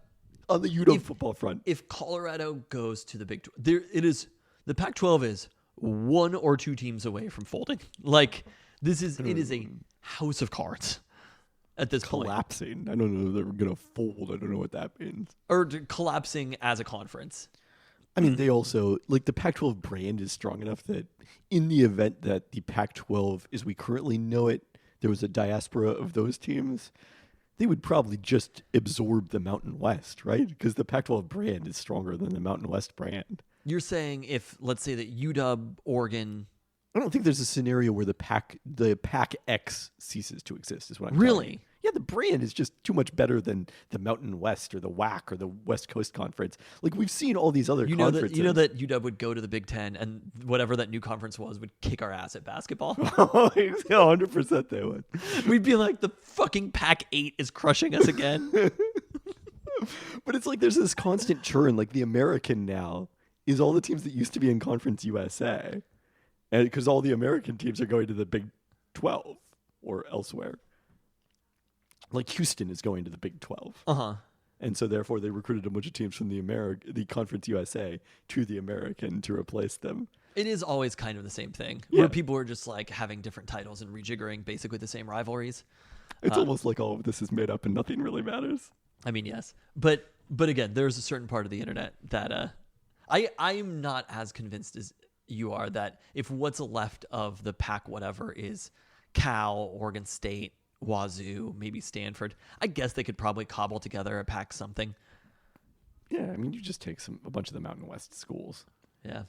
the UW football front, if Colorado goes to the Big 12, the Pac-12 is 1 or 2 teams away from folding. Like it is a house of cards at this collapsing. I don't know if they're going to fold. I don't know what that means. Or collapsing as a conference. I mean, they also, like, the Pac-12 brand is strong enough that in the event that the Pac-12, as we currently know it, there was a diaspora of those teams, they would probably just absorb the Mountain West, right? Because the Pac-12 brand is stronger than the Mountain West brand. You're saying if, let's say that UW, Oregon... I don't think there's a scenario where the Pac-X ceases to exist, is what I'm Really? Calling. Yeah, the brand is just too much better than the Mountain West or the WAC or the West Coast Conference. Like, we've seen all these other conferences. You know that UW would go to the Big Ten and whatever that new conference was would kick our ass at basketball? 100% they would. We'd be like, the fucking Pac-8 is crushing us again. But it's like there's this constant churn. Like, the American now is all the teams that used to be in Conference USA. And because all the American teams are going to the Big 12 or elsewhere. Like Houston is going to the Big 12. Uh-huh. And so therefore they recruited a bunch of teams from the Conference USA to the American to replace them. It is always kind of the same thing. Yeah. Where people are just like having different titles and rejiggering basically the same rivalries. It's almost like all of this is made up and nothing really matters. I mean, yes. But again, there's a certain part of the internet that I'm not as convinced as you are that if what's left of the Pac whatever is Cal, Oregon State, Wazoo, maybe Stanford, I guess they could probably cobble together a Pac something. Yeah, I mean, you just take a bunch of the Mountain West schools. Yeah.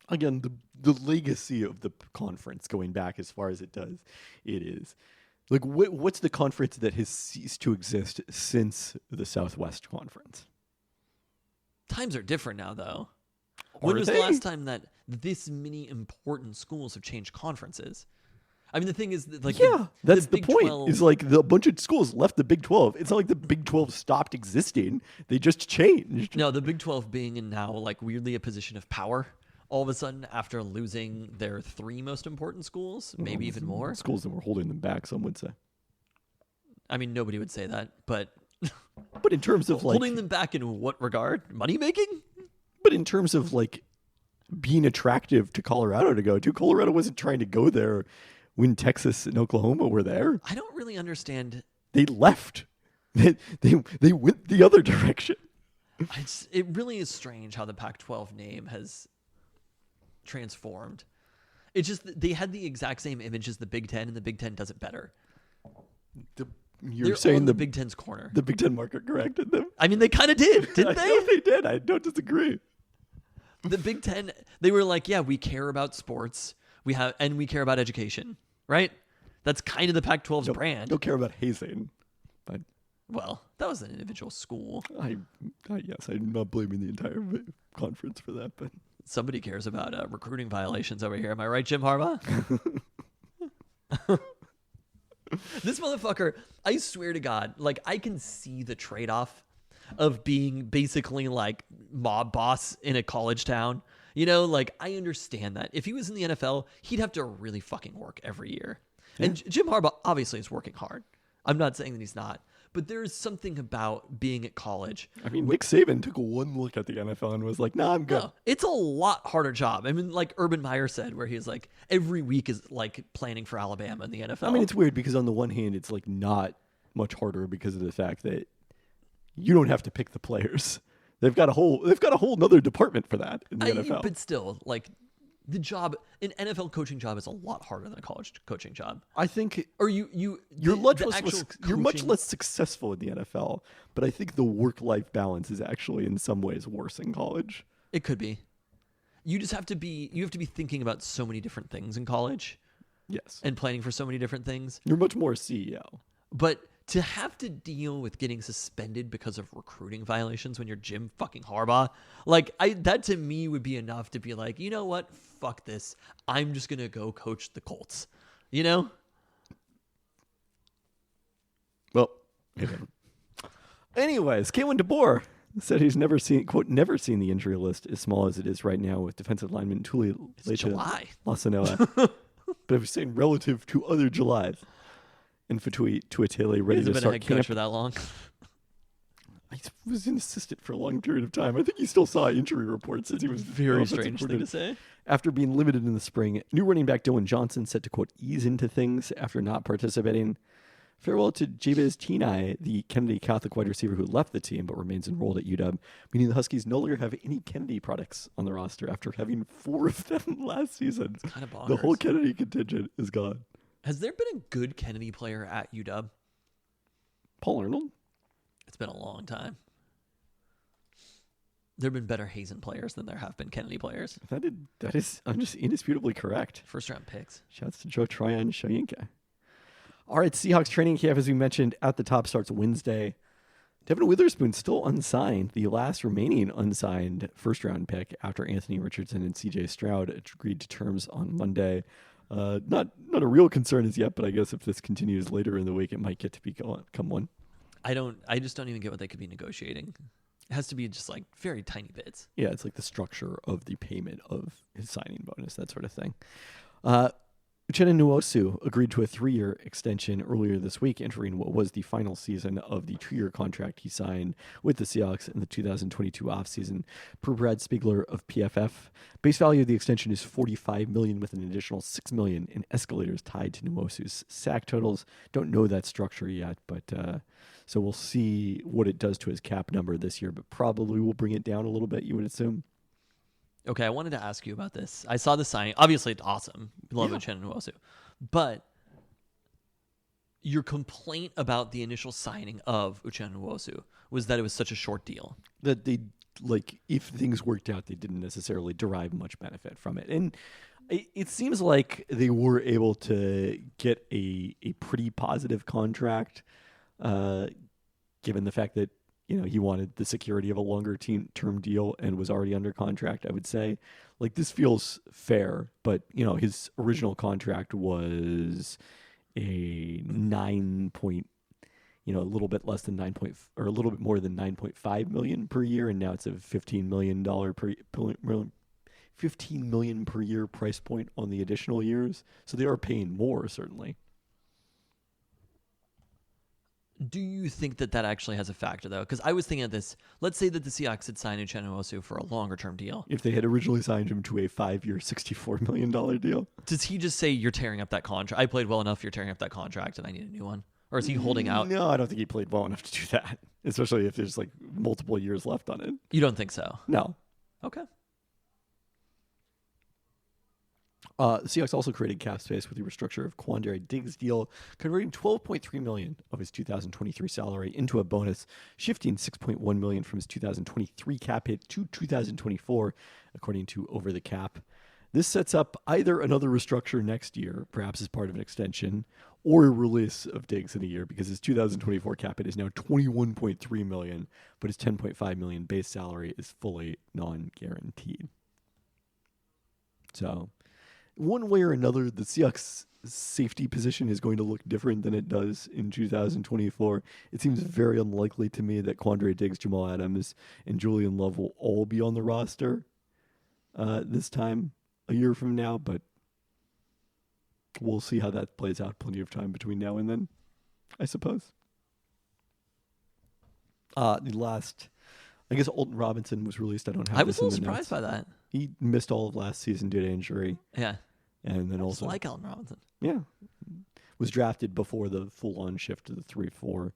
again, the legacy of the conference going back as far as it is. Like, what's the conference that has ceased to exist since the Southwest Conference? Times are different now, though. Are When was they? the last time that this many important schools have changed conferences? I mean, the thing is, that, like, that's the Big point. 12 Is like a bunch of schools left the Big 12. It's not like the Big 12 stopped existing. They just changed. No, the Big 12 being in now, like, weirdly a position of power all of a sudden after losing their 3 most important schools, maybe even more. Schools that were holding them back, some would say. I mean, nobody would say that, but But in terms of like, holding them back in what regard? Money making? but in terms of like being attractive to Colorado to go to, Colorado wasn't trying to go there when Texas and Oklahoma were there. I don't really understand. They left. They went the other direction. It really is strange how the Pac-12 name has transformed. It's just that they had the exact same image as the Big Ten, and the Big Ten does it better. You're They're saying on the Big Ten's corner. the Big Ten market corrected them? I mean, they kind of did, didn't I know they? they did. I don't disagree. The Big Ten, they were like, yeah, we care about sports, we care about education, right? That's kind of the Pac-12's brand. Don't care about hazing. But Well, that was an individual school. yes, I'm not blaming the entire conference for that, but Somebody cares about recruiting violations over here. Am I right, Jim Harbaugh? This motherfucker, I swear to God, like, I can see the trade-off of being basically like mob boss in a college town. You know, like, I understand that. If he was in the NFL, he'd have to really fucking work every year. Yeah. And Jim Harbaugh obviously is working hard. I'm not saying that he's not. But there's something about being at college. I mean, Nick Saban took one look at the NFL and was like, nah, I'm good. No, it's a lot harder job. I mean, like Urban Meyer said, where he's like, every week is like planning for Alabama in the NFL. I mean, it's weird because on the one hand, it's like not much harder because of the fact that you don't have to pick the players. They've got a whole nother department for that in the NFL. But still, like, the job, an NFL coaching job is a lot harder than a college coaching job. I think Or you're you're much less successful in the NFL, but I think the work-life balance is actually in some ways worse in college. It could be. You have to be thinking about so many different things in college. Yes. And planning for so many different things. You're much more a CEO. But to have to deal with getting suspended because of recruiting violations when you're Jim fucking Harbaugh, like, that to me would be enough to be like, you know what? Fuck this. I'm just going to go coach the Colts. You know? Well, anyways, Kalen DeBoer said he's never seen the injury list as small as it is right now with defensive lineman Tuli July. Lasanoa. But I was saying relative to other Julys. And Fatui Tuatele ready to been a start head camp. coach for that long. I was an assistant for a long period of time. I think he still saw injury reports as he was Very offensive strange thing to say. After being limited in the spring, new running back Dylan Johnson set to, quote, ease into things after not participating. Farewell to Jabez Tenai, the Kennedy Catholic wide receiver who left the team but remains enrolled at UW, meaning the Huskies no longer have any Kennedy products on the roster after having 4 of them last season. It's kind of bonkers. The whole Kennedy contingent is gone. Has there been a good Kennedy player at UW? Paul Arnold? It's been a long time. There have been better Hazen players than there have been Kennedy players. That is, I'm just indisputably correct. First round picks. Shouts to Joe Tryon Shoyinka. All right, Seahawks training camp, as we mentioned, at the top starts Wednesday. Devin Witherspoon still unsigned, the last remaining unsigned first-round pick after Anthony Richardson and C.J. Stroud agreed to terms on Monday. Not a real concern as yet, but I guess if this continues later in the week, it might get to become one. I just don't even get what they could be negotiating. It has to be just like very tiny bits. Yeah, it's like the structure of the payment of his signing bonus, that sort of thing. Uchenna Nwosu agreed to a 3-year extension earlier this week, entering what was the final season of the 2-year contract he signed with the Seahawks in the 2022 offseason. Per Brad Spiegler of PFF, base value of the extension is $45 million with an additional $6 million in escalators tied to Nwosu's sack totals. Don't know that structure yet, but so we'll see what it does to his cap number this year, but probably will bring it down a little bit, you would assume. Okay, I wanted to ask you about this. I saw the signing. Obviously, it's awesome. Love Uchenna Nwosu. But your complaint about the initial signing of Uchenna Nwosu was that it was such a short deal. That they like if things worked out, they didn't necessarily derive much benefit from it. And it seems like they were able to get a pretty positive contract, given the fact that he wanted the security of a longer term deal and was already under contract. I would say, like, this feels fair, but his original contract was a a little bit less than 9 point, or a little bit more than 9.5 million per year, and now it's a $15 million per year price point on the additional years. So they are paying more, certainly. Do you think that actually has a factor, though? Because I was thinking of this. Let's say that the Seahawks had signed Uchenna Nwosu for a longer-term deal. If they had originally signed him to a 5-year, $64 million deal. Does he just say, you're tearing up that contract? I played well enough, you're tearing up that contract, and I need a new one? Or is he holding out? No, I don't think he played well enough to do that, especially if there's like multiple years left on it. You don't think so? No. Okay. The Seahawks also created cap space with the restructure of Quandre Diggs' deal, converting $12.3 million of his 2023 salary into a bonus, shifting $6.1 million from his 2023 cap hit to 2024, according to Over the Cap. This sets up either another restructure next year, perhaps as part of an extension, or a release of Diggs in a year, because his 2024 cap hit is now $21.3 million, but his $10.5 million base salary is fully non-guaranteed. So, one way or another, the Seahawks' safety position is going to look different than it does in 2024. It seems very unlikely to me that Quandre Diggs, Jamal Adams, and Julian Love will all be on the roster this time a year from now, but we'll see how that plays out. Plenty of time between now and then, I suppose. I guess Alton Robinson was released. I don't have. I was this a in little the surprised notes. by that. He missed all of last season due to injury. Yeah, And then I also, just like Alton Robinson. yeah, was drafted before the full-on shift to the 3-4.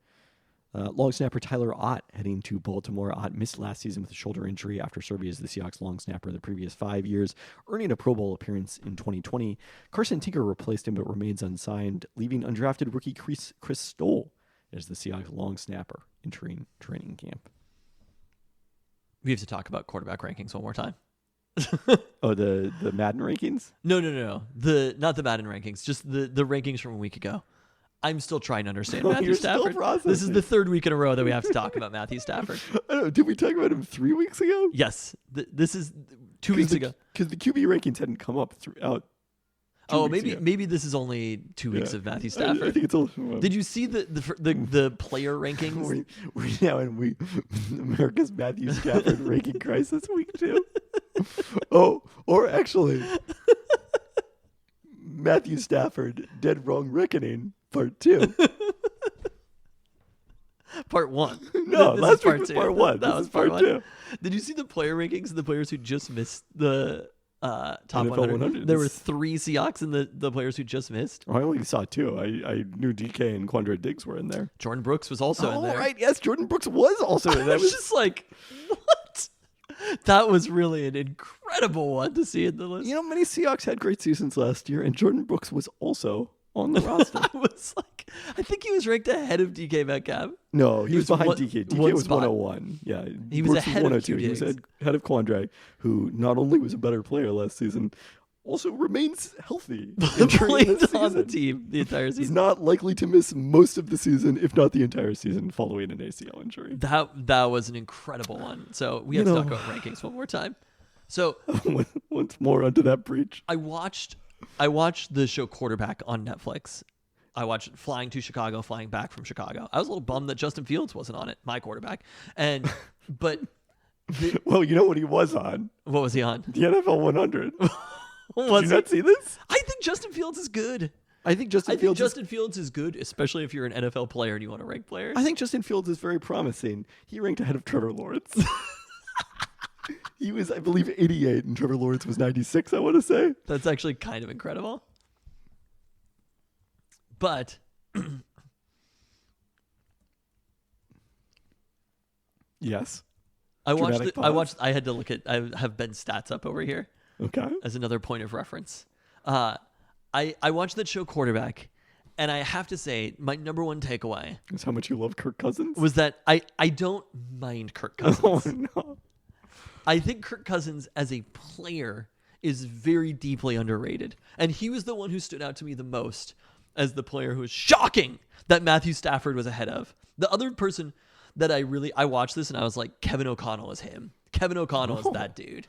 Long snapper Tyler Ott heading to Baltimore. Ott missed last season with a shoulder injury after serving as the Seahawks long snapper the previous 5 years, earning a Pro Bowl appearance in 2020. Carson Tinker replaced him but remains unsigned, leaving undrafted rookie Chris Stoll as the Seahawks long snapper entering training camp. We have to talk about quarterback rankings one more time. Oh, the Madden rankings? No. Not the Madden rankings, just the rankings from a week ago. I'm still trying to understand Matthew You're still Stafford. processing. This is the third week in a row that we have to talk about Matthew Stafford. I don't know. Did we talk about him 3 weeks ago? Yes, this is 2 weeks ago. Because the QB rankings hadn't come up throughout. Maybe this is only 2 weeks of Matthew Stafford. I think it's a little. Did you see the player rankings? We're now in America's Matthew Stafford ranking crisis week 2. Oh, or actually, Matthew Stafford Dead Wrong Reckoning Part 2. Part 1. No, This last is part week was 2. Part 1. That This was is Part part 2. 1. Did you see the player rankings of the players who just missed the top NFL 100? There were This- 3 Seahawks in the players who just missed. I only saw 2. I knew DK and Quandre Diggs were in there. Jordan Brooks was also in there. Right. Yes, Jordan Brooks was also in I there. was just like, what? That was really an incredible one to see in the list. Many Seahawks had great seasons last year, and Jordan Brooks was also on the roster. I was like, I think he was ranked ahead of DK Metcalf. No, he was behind one- DK. DK one was spot. 101. Yeah, He was Brooks ahead of 102. Q He was Diggs. ahead of Quandre, who not only was a better player last season, also remains healthy. Played on the team the entire He's season. not likely to miss most of the season, if not the entire season, following an ACL injury. That was an incredible one. So we have to talk about rankings one more time. So Once more onto that breach. I watched the show Quarterback on Netflix. I watched Flying to Chicago, Flying Back from Chicago. I was a little bummed that Justin Fields wasn't on it, my quarterback. But Well, you know what he was on? what was he on? The NFL 100. Did Was you he? not see this? I think Justin Fields is good. I think Justin Fields is good, especially if you're an NFL player and you want to rank players. I think Justin Fields is very promising. He ranked ahead of Trevor Lawrence. He was, I believe, 88, and Trevor Lawrence was 96, I want to say. That's actually kind of incredible. But Yes. I Dramatic pause. I had to look at, I have Ben's stats up over here Okay. as another point of reference. I watched that show Quarterback, and I have to say my number one takeaway That's how much you love Kirk Cousins? was that I don't mind Kirk Cousins. Oh, no. I think Kirk Cousins as a player is very deeply underrated. And he was the one who stood out to me the most as the player who was shocking that Matthew Stafford was ahead of. The other person that I watched this and I was like, Kevin O'Connell is him. Kevin O'Connell is that dude.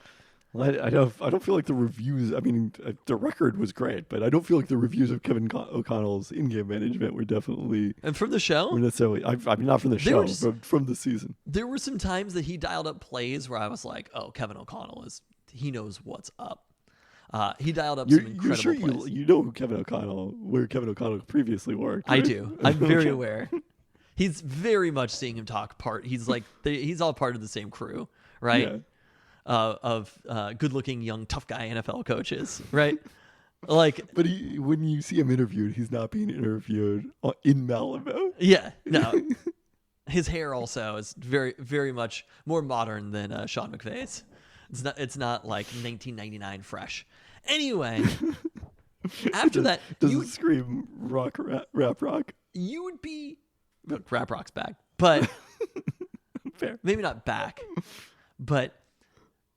Well, I don't feel like the reviews. I mean, the record was great, but I don't feel like the reviews of Kevin O'Connell's in-game management were definitely. And from the show, were necessarily. I mean, not from the show, but from the season. There were some times that he dialed up plays where I was like, "Oh, Kevin O'Connell he knows what's up." He dialed up some incredible you're sure plays. You know where Kevin O'Connell previously worked. Right? I do. I'm very aware. He's very much seeing him talk part. He's like he's all part of the same crew, right? Yeah. Of good-looking young tough guy NFL coaches, right? Like, but when you see him interviewed, he's not being interviewed in Malibu. Yeah, no. His hair also is very, very much more modern than Sean McVay's. It's not like 1999 fresh. Anyway, after that, does it scream rap rock? You would be rap rock's back, but fair, maybe not back, but.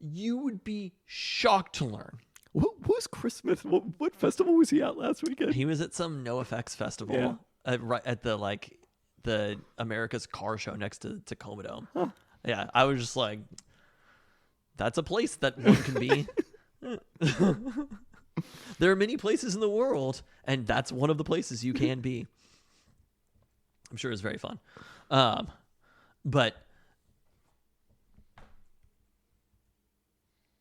You would be shocked to learn. Who's Chris Smith? What festival was he at last weekend? He was at some NoFX festival at the America's Car Show next to Tacoma Dome. Huh. Yeah, I was just like, that's a place that one can be. There are many places in the world, and that's one of the places you can be. I'm sure it's very fun. But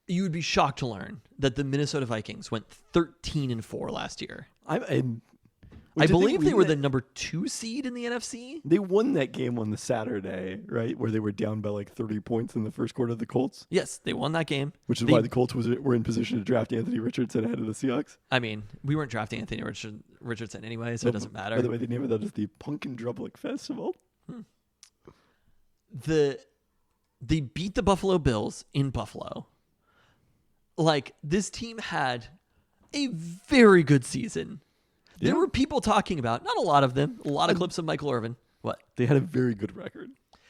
you would be shocked to learn that the Minnesota Vikings went 13-4 last year. I believe they were the number 2 seed in the NFC. They won that game on the Saturday, right, where they were down by like 30 points in the first quarter of the Colts. Yes, they won that game. Which is why the Colts were in position to draft Anthony Richardson ahead of the Seahawks. I mean, we weren't drafting Anthony Richardson anyway, so it doesn't matter. By the way, the name of that is the Pumpkin Drublic Festival. They beat the Buffalo Bills in Buffalo. Like, this team had a very good season. There were people talking about, not a lot of them, a lot of clips of Michael Irvin. What? They had a very good record.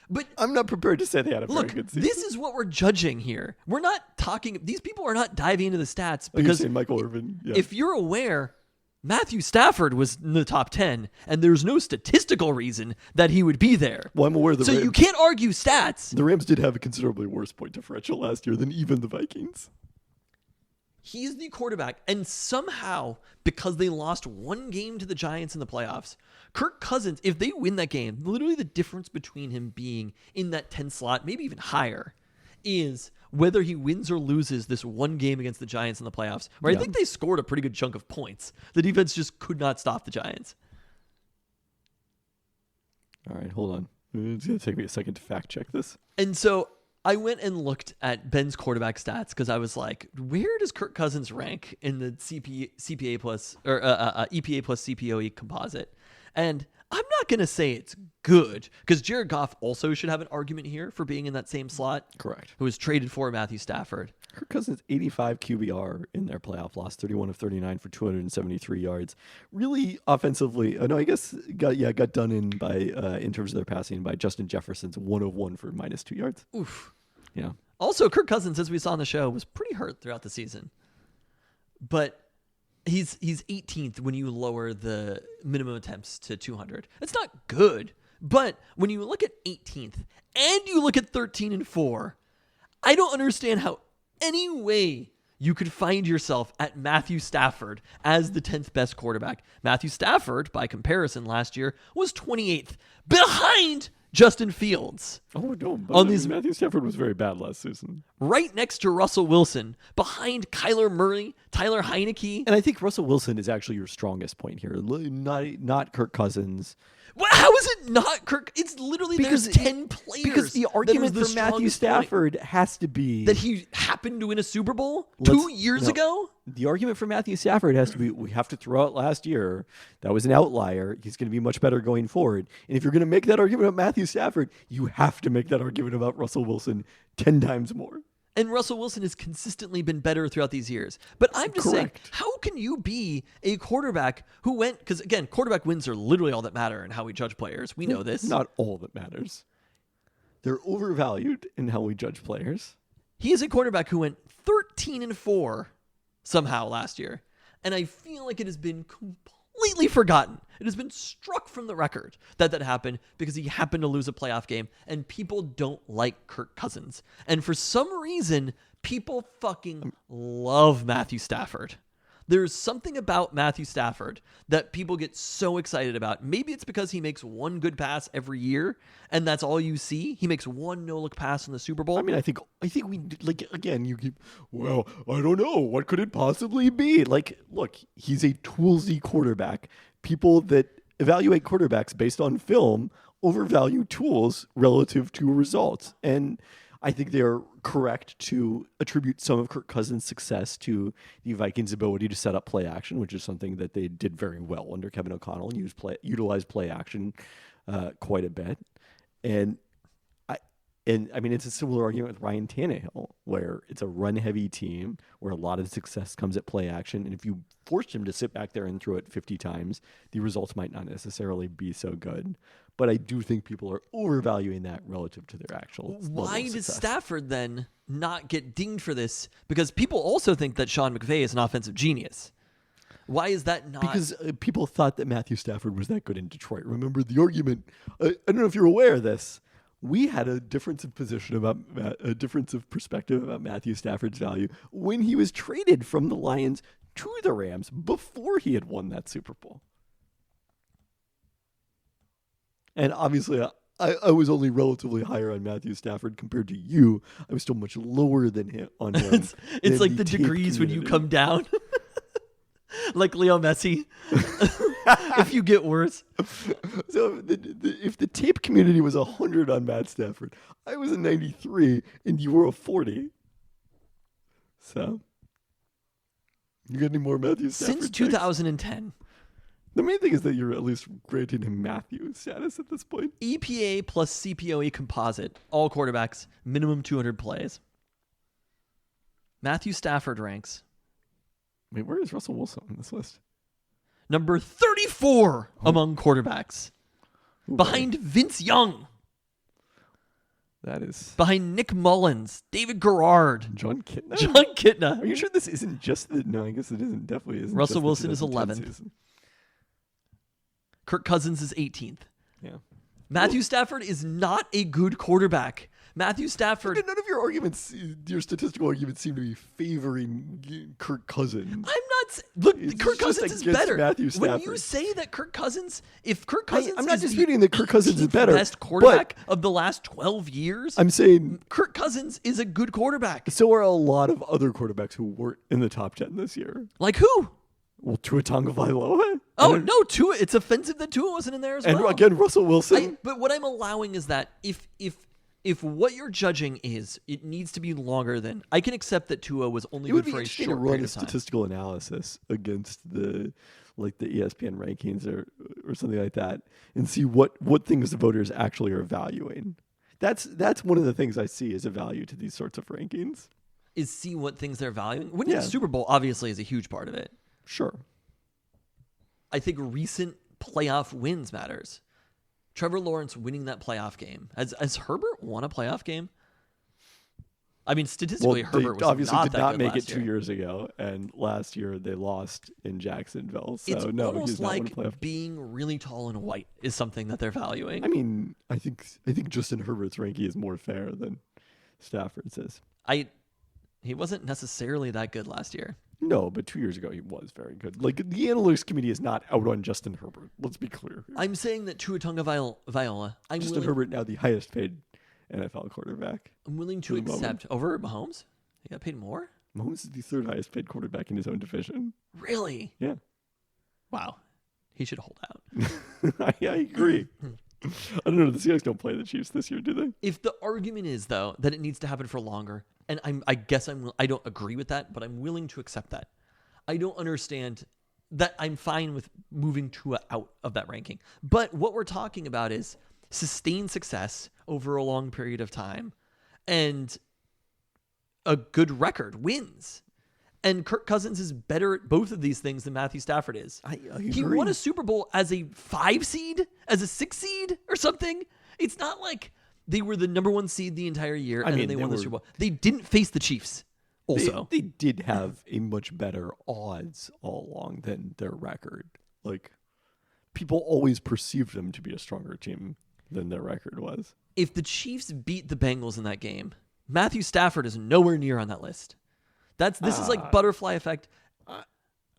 But I'm not prepared to say they had a very good season. This is what we're judging here. We're not talking, these people are not diving into the stats You're because saying Michael Irvin. Yeah. If you're aware, Matthew Stafford was in the top 10, and there's no statistical reason that he would be there. Well, I'm aware that you can't argue stats. The Rams did have a considerably worse point differential last year than even the Vikings. He's the quarterback, and somehow, because they lost one game to the Giants in the playoffs, Kirk Cousins, if they win that game, literally the difference between him being in that 10 slot, maybe even higher, is whether he wins or loses this one game against the Giants in the playoffs, where I think they scored a pretty good chunk of points. The defense just could not stop the Giants. All right, hold on. It's going to take me a second to fact check this. And so I went and looked at Ben's quarterback stats because I was like, where does Kirk Cousins rank in the CPA plus or EPA plus CPOE composite? And I'm not going to say it's good because Jared Goff also should have an argument here for being in that same slot. Correct. Who was traded for Matthew Stafford. Kirk Cousins 85 QBR in their playoff loss, 31 of 39 for 273 yards. Really offensively, no, I guess got done in by in terms of their passing by Justin Jefferson's 1 of 1 for -2 yards. Oof. Yeah. Also, Kirk Cousins, as we saw on the show, was pretty hurt throughout the season. But he's 18th when you lower the minimum attempts to 200. It's not good, but when you look at 18th and you look at 13-4, I don't understand how any way you could find yourself at Matthew Stafford as the 10th best quarterback. Matthew Stafford, by comparison, last year was 28th, behind Justin Fields. Oh, no. But Matthew Stafford was very bad last season. Right next to Russell Wilson, behind Kyler Murray, Tyler Heineke. And I think Russell Wilson is actually your strongest point here, not Kirk Cousins. Well, how is it not Kirk? It's literally there's 10 players. Because the argument for Matthew Stafford has to be that he happened to win a Super Bowl 2 years ago. The argument for Matthew Stafford has to be we have to throw out last year. That was an outlier. He's going to be much better going forward. And if you're going to make that argument about Matthew Stafford, you have to make that argument about Russell Wilson 10 times more. And Russell Wilson has consistently been better throughout these years. But I'm just saying, how can you be a quarterback who went... Because, again, quarterback wins are literally all that matter in how we judge players. We know this. Not all that matters. They're overvalued in how we judge players. He is a quarterback who went 13-4 somehow last year. And I feel like it has been completely forgotten. It has been struck from the record that happened because he happened to lose a playoff game, and people don't like Kirk Cousins. And for some reason, people fucking love Matthew Stafford. There's something about Matthew Stafford that people get so excited about. Maybe it's because he makes one good pass every year, and that's all you see. He makes one no-look pass in the Super Bowl. I mean, I think we like again. You keep well. I don't know. What could it possibly be? Like, look, he's a toolsy quarterback. People that evaluate quarterbacks based on film overvalue tools relative to results, and I think they are correct to attribute some of Kirk Cousins' success to the Vikings' ability to set up play action, which is something that they did very well under Kevin O'Connell and utilized play action quite a bit. And I mean, it's a similar argument with Ryan Tannehill, where it's a run-heavy team where a lot of the success comes at play action. And if you forced him to sit back there and throw it 50 times, the results might not necessarily be so good. But I do think people are overvaluing that relative to their actual Why does Stafford then not get dinged for this? Because people also think that Sean McVay is an offensive genius. Why is that not? Because people thought that Matthew Stafford was that good in Detroit. Remember the argument? I don't know if you're aware of this. We had a difference of position about a difference of perspective about Matthew Stafford's value when he was traded from the Lions to the Rams before he had won that Super Bowl. And obviously, I was only relatively higher on Matthew Stafford compared to you. I was still much lower than him on him. It's like the degrees when you come down. Like Leo Messi. If you get worse. So if the tape community was 100 on Matt Stafford, I was a 93 and you were a 40. So, you got any more Matthew Stafford? Since 2010. The main thing is that you're at least granting him Matthew status at this point. EPA plus CPOE composite. All quarterbacks, minimum 200 plays. Matthew Stafford ranks. Wait, where is Russell Wilson on this list? Number 34 among quarterbacks. Ooh, Behind Vince Young. That is Behind Nick Mullins. David Garrard. John Kitna. John Kitna. Are you sure this isn't just the... No, I guess it isn't. Definitely isn't. Russell just the Wilson is 2010 11th. season. Kirk Cousins is 18th. Yeah. Matthew Stafford is not a good quarterback. Matthew Stafford... None of your arguments, your statistical arguments seem to be favoring Kirk Cousins. I'm not... Look, It's Kirk just Cousins is against better. Matthew When you Stafford. say that Kirk Cousins... If Kirk Cousins I'm not is disputing the that Kirk Cousins is 18th better, best quarterback but of the last 12 years, I'm saying Kirk Cousins is a good quarterback. so are a lot of other quarterbacks who weren't in the top 10 this year. Like who? Well, Tua Tagovailoa. Oh, no, Tua. It's offensive that Tua wasn't in there as And well. again, Russell Wilson. But what I'm allowing is that if what you're judging is it needs to be longer than... I can accept that Tua was only It would good be for a interesting to short run period a of time. statistical analysis against the ESPN rankings or something like that and see what things the voters actually are valuing. That's one of the things I see as a value to these sorts of rankings. Is see what things they're valuing. Winning Yeah. the Super Bowl obviously is a huge part of it. Sure. I think recent playoff wins matters. Trevor Lawrence winning that playoff game. Has Herbert won a playoff game? I mean, statistically, Herbert was obviously not did that not good make it last 2 year. years ago, and last year they lost in Jacksonville. So It's no, almost he's not like won a playoff. being really tall and white is something that they're valuing. I mean, I think Justin Herbert's ranking is more fair than Stafford's is. He wasn't necessarily that good last year. No, but 2 years ago he was very good. Like the analytics committee is not out on Justin Herbert. Let's be clear. I'm saying that Tua Tagovailoa. Justin Herbert now the highest paid NFL quarterback. I'm willing to to the moment. accept over Mahomes. He got paid more. Mahomes is the third highest paid quarterback in his own division. Really? Yeah, Wow. He should hold out. I agree. I don't know. The Seahawks don't play the Chiefs this year, do they? If the argument is though that it needs to happen for longer, and I don't agree with that, but I'm willing to accept that. I don't understand that. I'm fine with moving Tua out of that ranking. But what we're talking about is sustained success over a long period of time and a good record, wins. And Kirk Cousins is better at both of these things than Matthew Stafford is. I He agree. won a Super Bowl as a 5 seed, as a 6 seed or something. It's not like They were the number 1 seed the entire year, and mean, then they they won the were- Super Bowl. They didn't face the Chiefs. Also, They did have a much better odds all along than their record. Like, people always perceived them to be a stronger team than their record was. if the Chiefs beat the Bengals in that game, Matthew Stafford is nowhere near on that list. This is like butterfly effect.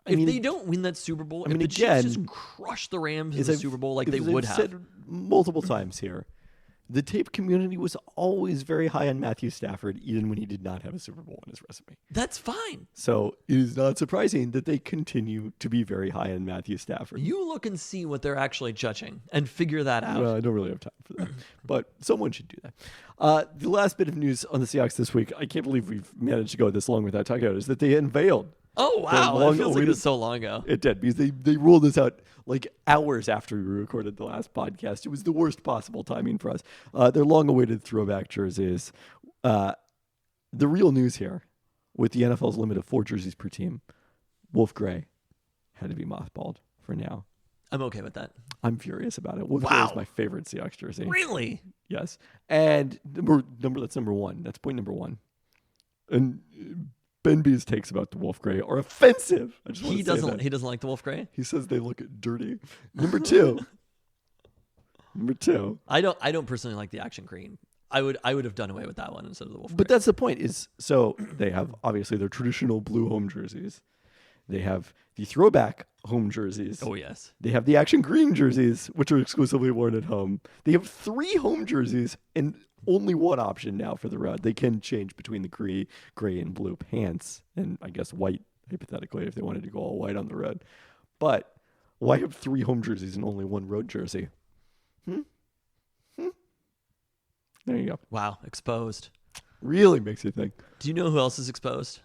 If mean, they don't win that Super Bowl, I mean, if the Chiefs just again, crush the Rams in As the I've- Super Bowl like as they I've would have, said multiple times here, the tape community was always very high on Matthew Stafford, even when he did not have a Super Bowl on his resume. that's fine. So it is not surprising that they continue to be very high on Matthew Stafford. You look and see what they're actually judging and figure that out. Well, I don't really have time for that, but someone should do that. The last bit of news on the Seahawks this week, I can't believe we've managed to go this long without talking about it, is that they unveiled. Oh, wow. It feels like long-awaited- it was so long ago. It did, because they rolled this out like hours after we recorded the last podcast. It was the worst possible timing for us. Their long-awaited throwback jerseys. The real news here, with the NFL's limit of 4 jerseys per team, Wolf Gray had to be mothballed for now. I'm okay with that. I'm furious about it. Wolf Gray Wow. is my favorite Seahawks jersey. Really? Yes, and that's number one. That's point number one. And Ben B's takes about the Wolf Gray are offensive. I just want He to say doesn't. that. He doesn't like the Wolf Gray. He says they look dirty. Number two. I don't personally like the action green. I would have done away with that one instead of the Wolf But Gray. that's the point. Is so they have obviously their traditional blue home jerseys. They have the throwback home jerseys. Oh yes. They have the action green jerseys, which are exclusively worn at home. They have 3 home jerseys and only one option now for the road. They can change between the gray and blue pants, and I guess white, hypothetically, if they wanted to go all white on the road. But why have 3 home jerseys and only 1 road jersey? There you go. Wow. Exposed. Really makes you think. Do you know who else is exposed?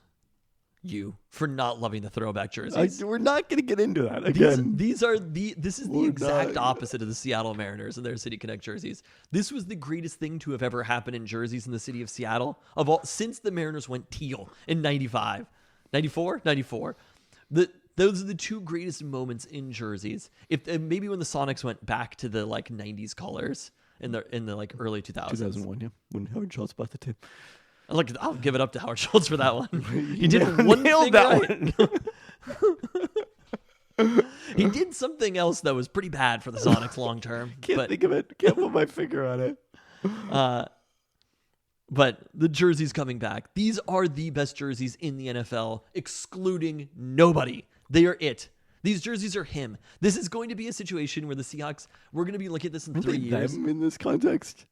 You for not loving the throwback jerseys. We're not going to get into that again. This is the We're exact not- opposite of the Seattle Mariners and their City Connect jerseys. This was the greatest thing to have ever happened in jerseys in the city of Seattle since the Mariners went teal in 95, 94, 94. Those are the 2 greatest moments in jerseys. If maybe when the Sonics went back to the like 90s colors in the like early 2000s. 2001, yeah, when Howard Schultz bought the team. I'll give it up to Howard Schultz for that one. He did one nailed thing that right. He did something else that was pretty bad for the Sonics long term. Can't think of it. Can't put my finger on it. But the jerseys coming back. These are the best jerseys in the NFL, excluding nobody. They are it. These jerseys are him. This is going to be a situation where the Seahawks, we're going to be looking at this in 3 years. Them in this context.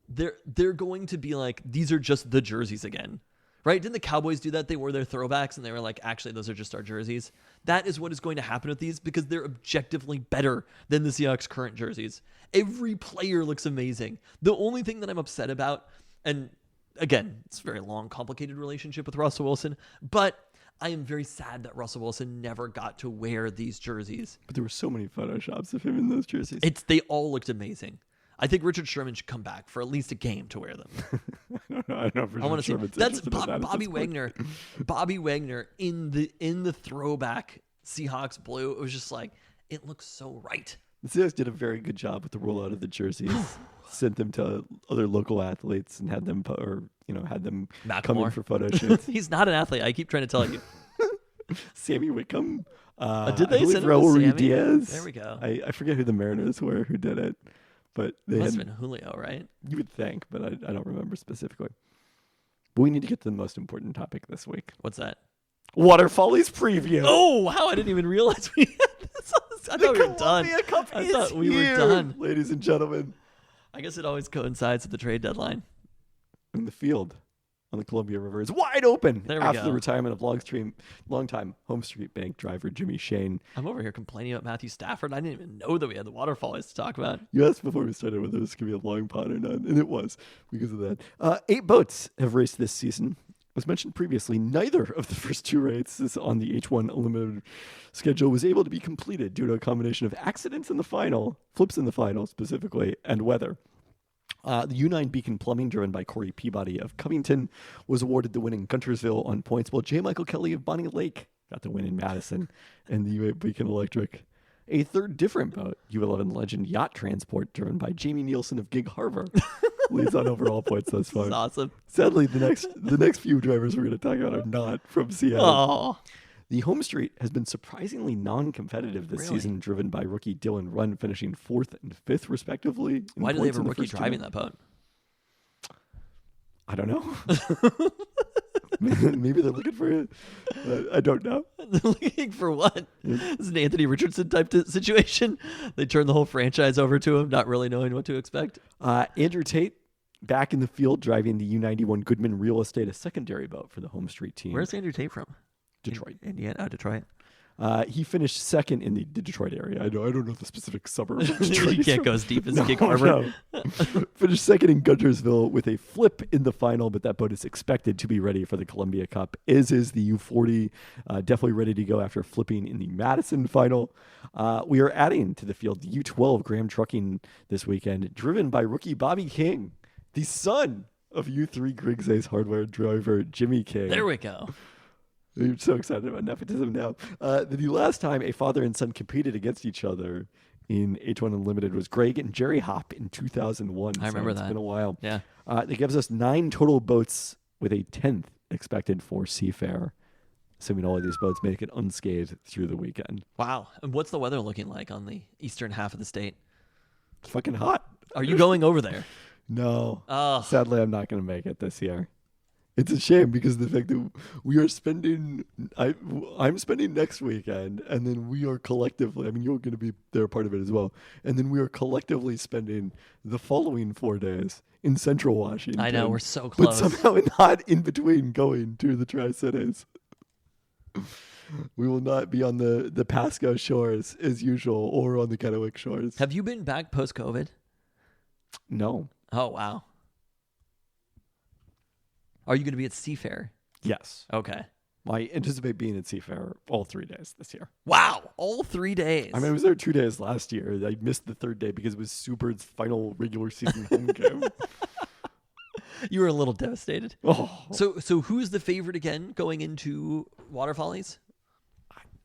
They're going to be like, these are just the jerseys again. Right? Didn't the Cowboys do that? They wore their throwbacks and they were like, actually, those are just our jerseys. That is what is going to happen with these because they're objectively better than the Seahawks' current jerseys. Every player looks amazing. The only thing that I'm upset about, and again, it's a very long, complicated relationship with Russell Wilson, but I am very sad that Russell Wilson never got to wear these jerseys. But there were so many photoshops of him in those jerseys. They all looked amazing. I think Richard Sherman should come back for at least a game to wear them. I don't know. I want to see. That's Bobby Wagner. Bobby Wagner in the throwback Seahawks blue. It was just like it looks so right. The Seahawks did a very good job with the rollout of the jerseys. Sent them to other local athletes and had them come in Macklemore. for photo shoots. He's not an athlete. I keep trying to tell you. Sammy Whitcomb. Did they I believe send him to Raul Sammy? Diaz. There we go. I forget who the Mariners were who did it, but they Must had, have been Julio, right? you would think, but I don't remember specifically. But we need to get to the most important topic this week. What's that? Water Follies preview. Oh, wow. I didn't even realize we had this on this. I thought we were done. Columbia Cup I is thought we were here, done. ladies and gentlemen. I guess it always coincides with the trade deadline. And the field on the Columbia River is wide open There we after go. the retirement of longtime Home Street Bank driver Jimmy Shane. I'm over here complaining about Matthew Stafford. I didn't even know that we had the waterfalls to talk about. You asked before we started whether this could be a long pod or not, and it was because of that. 8 boats have raced this season. As mentioned previously, neither of the first 2 races on the H1 Unlimited schedule was able to be completed due to a combination of accidents in the final, flips in the final specifically, and weather. The U9 Beacon Plumbing, driven by Corey Peabody of Covington, was awarded the win in Guntersville on points, while J. Michael Kelly of Bonnie Lake got the win in Madison, and the U8 Beacon Electric. A third different boat, U11 Legend Yacht Transport, driven by Jamie Nielsen of Gig Harbor, leads on overall points thus far. That's awesome. Sadly, the next few drivers we're going to talk about are not from Seattle. Oh, The home straight has been surprisingly non-competitive this Really? season, driven by rookie Dylan Runn finishing 4th and 5th respectively. in why do they points have a in the rookie first two driving rounds. that boat? I don't know. Maybe they're looking for it. I don't know. Looking for what? This is an Anthony Richardson type situation. They turn the whole franchise over to him, not really knowing what to expect. Andrew Tate back in the field driving the U91 Goodman Real Estate, a secondary boat for the home street team. Where's Andrew Tate from? Detroit? Indiana. Oh, Detroit. He finished second in the Detroit area. I don't know the specific suburb of Detroit. You he's can't from. go as deep as No, Gig Harbor. no. Finished second in Guntersville with a flip in the final, but that boat is expected to be ready for the Columbia Cup, as is the U40. Definitely ready to go after flipping in the Madison final. We are adding to the field the U12 Graham Trucking this weekend, driven by rookie Bobby King, the son of U3 Griggs Ace hardware driver Jimmy King. There we go. I'm so excited about nepotism now. The last time a father and son competed against each other in H1 Unlimited was Greg and Jerry Hopp in 2001. I remember It's that. been a while. Yeah. That gives us 9 total boats with a 10th expected for Seafair, assuming all of these boats make it unscathed through the weekend. Wow. And what's the weather looking like on the eastern half of the state? It's fucking hot. Are you going over there? No. Oh, Sadly, I'm not going to make it this year. It's a shame because of the fact that we are spending, I'm spending next weekend, and then we are collectively, I mean, you're going to be there part of it as well, and then we are collectively spending the following 4 days in Central Washington. I know. We're so But close. somehow not in between going to the Tri-Cities. We will not be on the Pasco shores as usual or on the Kennewick shores. Have you been back post-COVID? No. Oh, wow. Are you going to be at Seafair? Yes. Okay. I anticipate being at Seafair all 3 days this year. Wow. All 3 days. I mean, I was there 2 days last year. I missed the third day because it was Super's final regular season home game. you were a little devastated. Oh, So who's the favorite again going into Water Follies?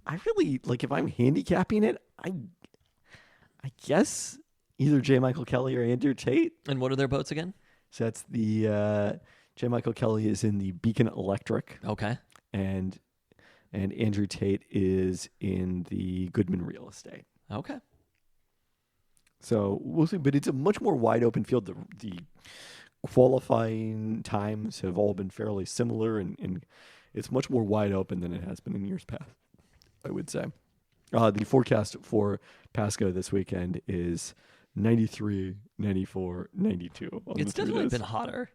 I really like if I'm handicapping it. I guess either J. Michael Kelly or Andrew Tate. And what are their boats again? So that's the J. Michael Kelly is in the Beacon Electric, Okay. and Andrew Tate is in the Goodman Real Estate. Okay. So we'll see, but it's a much more wide open field. The qualifying times have all been fairly similar, and it's much more wide open than it has been in years past, I would say. The forecast for Pasco this weekend is 93, 94, 92. On It's the 3 definitely days. been hotter.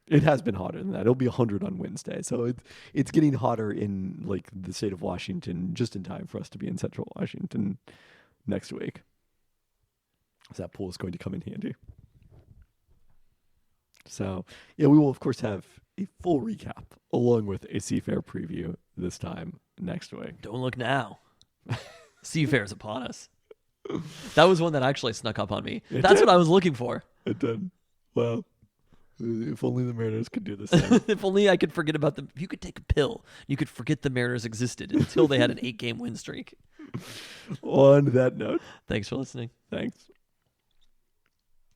It has been hotter than that. It'll be 100 on Wednesday. So it's getting hotter in like the state of Washington just in time for us to be in Central Washington next week. So that pool is going to come in handy. So, yeah, we will, of course, have a full recap along with a Seafair preview this time next week. Don't look now. Seafair's upon us. That was one that actually snuck up on me. It That's did. what I was looking for. It did. Well, if only the Mariners could do the same. If only I could forget about them. If you could take a pill, you could forget the Mariners existed until they had an 8-game win streak. On that note, Thanks for listening. thanks.